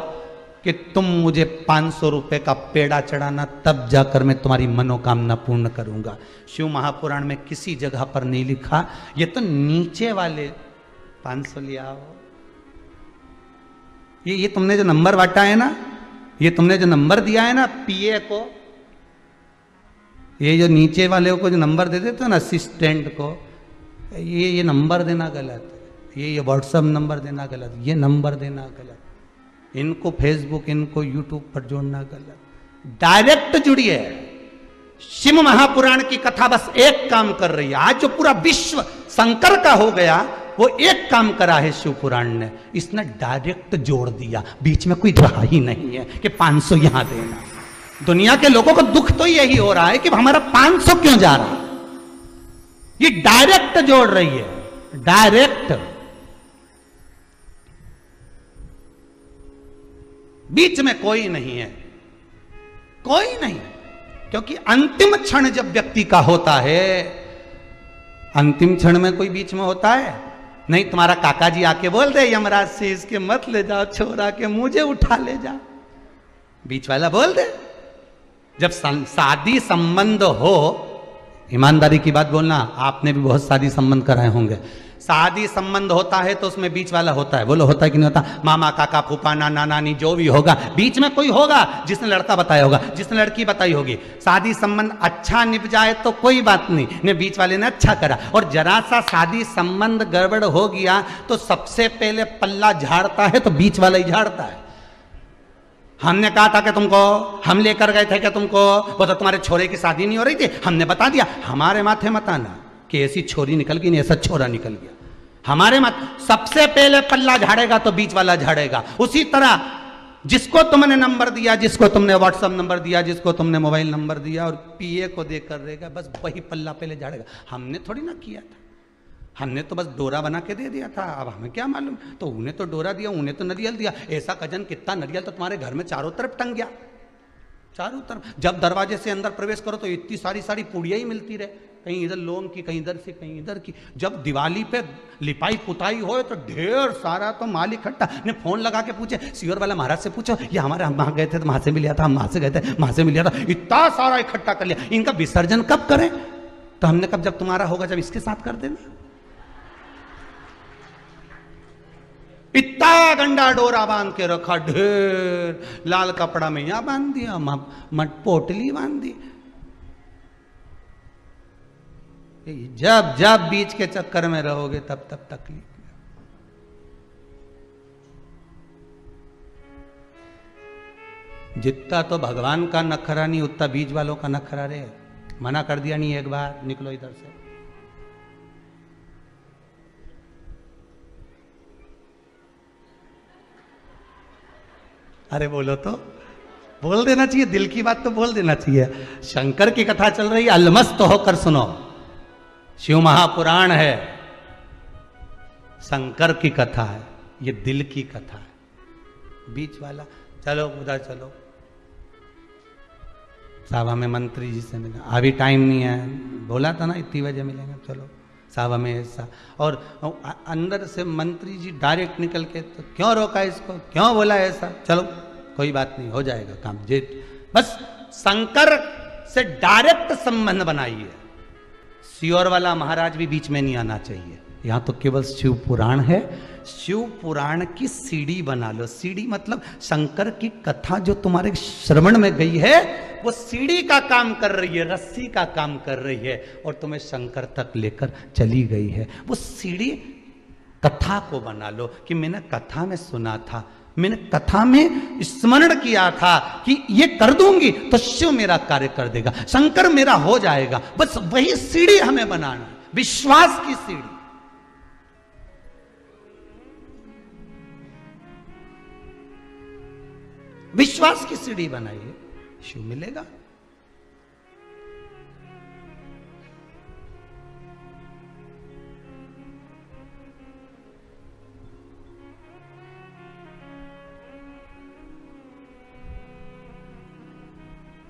S2: कि तुम मुझे 500 रुपए का पेड़ा चढ़ाना, तब जाकर मैं तुम्हारी मनोकामना पूर्ण करूंगा। शिव महापुराण में किसी जगह पर नहीं लिखा। ये तो नीचे वाले 500 लिया हो। ये तुमने जो नंबर बांटा है ना, ये तुमने जो नंबर दिया है ना पीए को, ये जो नीचे वाले को जो नंबर दे देते हो ना असिस्टेंट को, ये नंबर देना गलत है। ये व्हाट्सएप नंबर देना गलत, ये नंबर देना गलत, इनको फेसबुक, इनको यूट्यूब पर जोड़ना गलत। डायरेक्ट जुड़िए। शिव महापुराण की कथा बस एक काम कर रही है। आज जो पूरा विश्व शंकर का हो गया, वो एक काम करा है शिव पुराण ने, इसने डायरेक्ट जोड़ दिया। बीच में कोई रहा ही नहीं है कि 500 यहां देना। दुनिया के लोगों को दुख तो यही हो रहा है कि हमारा 500 क्यों जा रहा है। ये डायरेक्ट जोड़ रही है, डायरेक्ट। बीच में कोई नहीं है, कोई नहीं, क्योंकि अंतिम क्षण जब व्यक्ति का होता है, अंतिम क्षण में कोई बीच में होता है नहीं। तुम्हारा काका जी आके बोल दे यमराज से इसके मत ले जाओ छोरा के, मुझे उठा ले जा, बीच वाला बोल दे। जब शादी संबंध हो, ईमानदारी की बात बोलना, आपने भी बहुत शादी संबंध कराए होंगे। शादी संबंध होता है तो उसमें बीच वाला होता है, बोलो होता है कि नहीं होता? मामा काका फूफा नाना नानी जो भी होगा, बीच में कोई होगा जिसने लड़का बताया होगा, जिसने लड़की बताई होगी। शादी संबंध अच्छा निभ जाए तो कोई बात नहीं, ने बीच वाले ने अच्छा करा, और जरा सा शादी संबंध गड़बड़ हो गया तो सबसे पहले पल्ला झाड़ता है तो बीच वाला ही झाड़ता है। हमने कहा था कि तुमको, हम लेकर गए थे कि तुमको, वो तो तुम्हारे छोरे की शादी नहीं हो रही थी, हमने बता दिया। हमारे माथे मत आना कि ऐसी छोरी निकल गई, नहीं ऐसा छोरा निकल गया। हमारे मत, सबसे पहले पल्ला झाड़ेगा तो बीच वाला झाड़ेगा। उसी तरह जिसको तुमने नंबर दिया, जिसको तुमने व्हाट्सएप नंबर दिया, जिसको तुमने मोबाइल नंबर दिया और पीए को देकर रहेगा, बस वही पल्ला पहले झाड़ेगा। हमने थोड़ी ना किया था, हमने तो बस डोरा बना के दे दिया था, अब हमें क्या मालूम। तो उन्हें तो डोरा दिया, उन्हें तो नरियल दिया। ऐसा कजन कितना नरियल तो तुम्हारे घर में चारों तरफ टंग गया, चारों तरफ। जब दरवाजे से अंदर प्रवेश करो तो इतनी सारी सारी पुड़िया ही मिलती रहे, कहीं इधर लोम की, कहीं इधर से, कहीं इधर की। जब दिवाली पे लिपाई पुताई हो तो ढेर सारा तो माल इकट्ठा। ने फोन लगा के पूछे, सीवर वाला महाराज से पूछो, ये हमारे, हम वहां गए थे तो वहां से भी लिया था, हम वहां से गए थे वहां से भी लिया था, इतना सारा इकट्ठा कर लिया। इनका विसर्जन कब करें? तो हमने कब, जब तुम्हारा होगा, जब इसके साथ कर देना। इतना गंडा डोरा बांध के रखा, ढेर लाल कपड़ा में यहां बांध दिया, मट पोटली बांध दी। जब जब बीच के चक्कर में रहोगे तब तब तकलीफ। जितना तो भगवान का नखरा नहीं, उतना बीच वालों का नखरा रे। मना कर दिया नहीं, एक बार निकलो इधर से। अरे बोलो तो, बोल देना चाहिए, दिल की बात तो बोल देना चाहिए। शंकर की कथा चल रही है, अलमस्त होकर सुनो। शिव महापुराण है, शंकर की कथा है, ये दिल की कथा है। बीच वाला, चलो उधर चलो, साहब हमें मंत्री जी से मिला, अभी टाइम नहीं है, बोला था ना इतनी बजे मिलेंगे, चलो साहब हमें ऐसा। और अंदर से मंत्री जी डायरेक्ट निकल के, तो क्यों रोका इसको, क्यों बोला ऐसा, चलो कोई बात नहीं, हो जाएगा काम जी। बस शंकर से डायरेक्ट संबंध बनाइए। सियोर वाला महाराज भी बीच में नहीं आना चाहिए। यहां तो केवल शिव पुराण है, शिव पुराण की सीढ़ी बना लो। सीढ़ी मतलब शंकर की कथा जो तुम्हारे श्रवण में गई है, वो सीढ़ी का काम कर रही है, रस्सी का काम कर रही है, और तुम्हें शंकर तक लेकर चली गई है। वो सीढ़ी कथा को बना लो कि मैंने कथा में सुना था, मैंने कथा में स्मरण किया था कि ये कर दूंगी तो शिव मेरा कार्य कर देगा, शंकर मेरा हो जाएगा। बस वही सीढ़ी हमें बनाना, विश्वास की सीढ़ी। विश्वास की सीढ़ी बनाइए, शिव मिलेगा।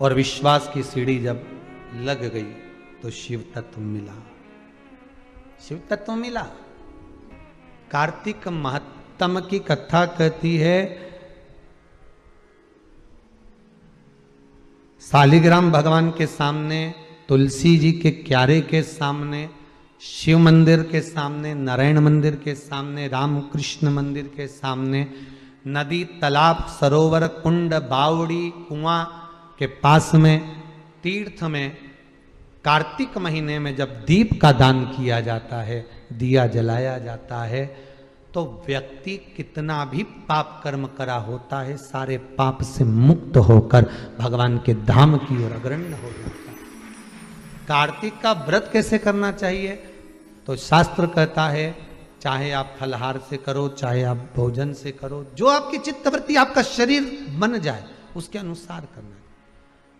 S2: और विश्वास की सीढ़ी जब लग गई तो शिव तत्व मिला, शिव तत्व मिला। कार्तिक महात्म की कथा कहती है, शालिग्राम भगवान के सामने, तुलसी जी के क्यारे के सामने, शिव मंदिर के सामने, नारायण मंदिर के सामने, रामकृष्ण मंदिर के सामने, नदी, तालाब, सरोवर, कुंड, बावड़ी, कुआं के पास में, तीर्थ में, कार्तिक महीने में जब दीप का दान किया जाता है, दिया जलाया जाता है, तो व्यक्ति कितना भी पाप कर्म करा होता है, सारे पाप से मुक्त होकर भगवान के धाम की ओर अग्रणी हो जाता है। कार्तिक का व्रत कैसे करना चाहिए? तो शास्त्र कहता है, चाहे आप फलहार से करो, चाहे आप भोजन से करो, जो आपकी चित्तवृत्ति, आपका शरीर बन जाए उसके अनुसार करना।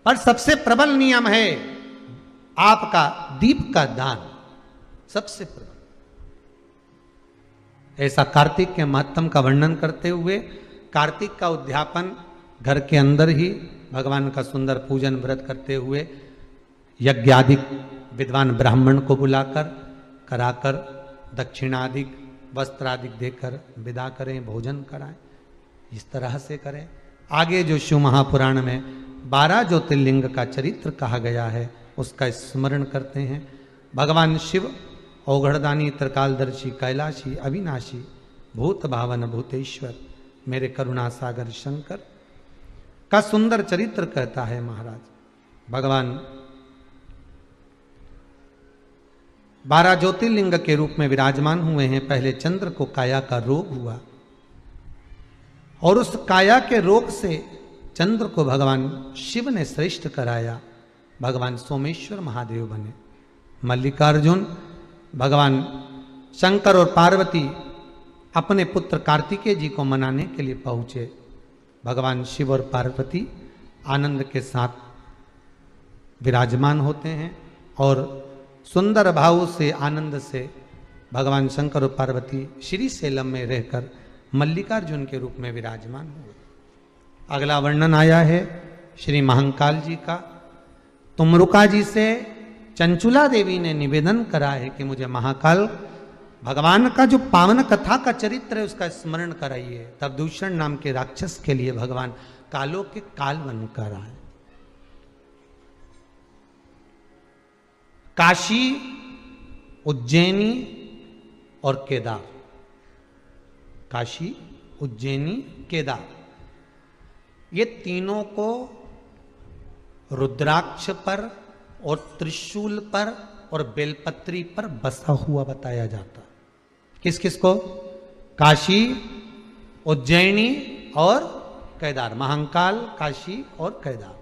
S2: पर सबसे प्रबल नियम है आपका दीप का दान। सबसे प्रबल। ऐसा कार्तिक के महत्व का वर्णन करते हुए कार्तिक का उद्यापन घर के अंदर ही भगवान का सुंदर पूजन व्रत करते हुए यज्ञादिक विद्वान ब्राह्मण को बुलाकर कराकर दक्षिणादिक वस्त्रादिक देकर विदा करें, भोजन कराएं, इस तरह से करें। आगे जो शिव महापुराण में 12 ज्योतिर्लिंग का चरित्र कहा गया है उसका स्मरण करते हैं। भगवान शिव औघड़दानी, त्रिकालदर्शी, कैलाशी, अविनाशी, भूत भावन भूतेश्वर, मेरे करुणा सागर शंकर का सुंदर चरित्र कहता है महाराज। भगवान 12 ज्योतिर्लिंग के रूप में विराजमान हुए हैं। पहले चंद्र को काया का रोग हुआ और उस काया के रोग से चंद्र को भगवान शिव ने श्रेष्ठ कराया, भगवान सोमेश्वर महादेव बने। मल्लिकार्जुन भगवान शंकर और पार्वती अपने पुत्र कार्तिकेय जी को मनाने के लिए पहुंचे। भगवान शिव और पार्वती आनंद के साथ विराजमान होते हैं और सुंदर भाव से आनंद से भगवान शंकर और पार्वती श्री सेलम में रहकर मल्लिकार्जुन के रूप में विराजमान हुए। अगला वर्णन आया है श्री महाकाल जी का। तुमरुका जी से चंचुला देवी ने निवेदन करा है कि मुझे महाकाल भगवान का जो पावन कथा का चरित्र है उसका स्मरण कराइए। तब दूषण नाम के राक्षस के लिए भगवान कालों के काल बनकर आए। काशी, उज्जैनी और केदार, काशी, उज्जैनी, केदार, ये तीनों को रुद्राक्ष पर और त्रिशूल पर और बेलपत्री पर बसा हुआ बताया जाता। किस किस को? काशी, उज्जैनी और केदार। महाकाल, काशी और केदार।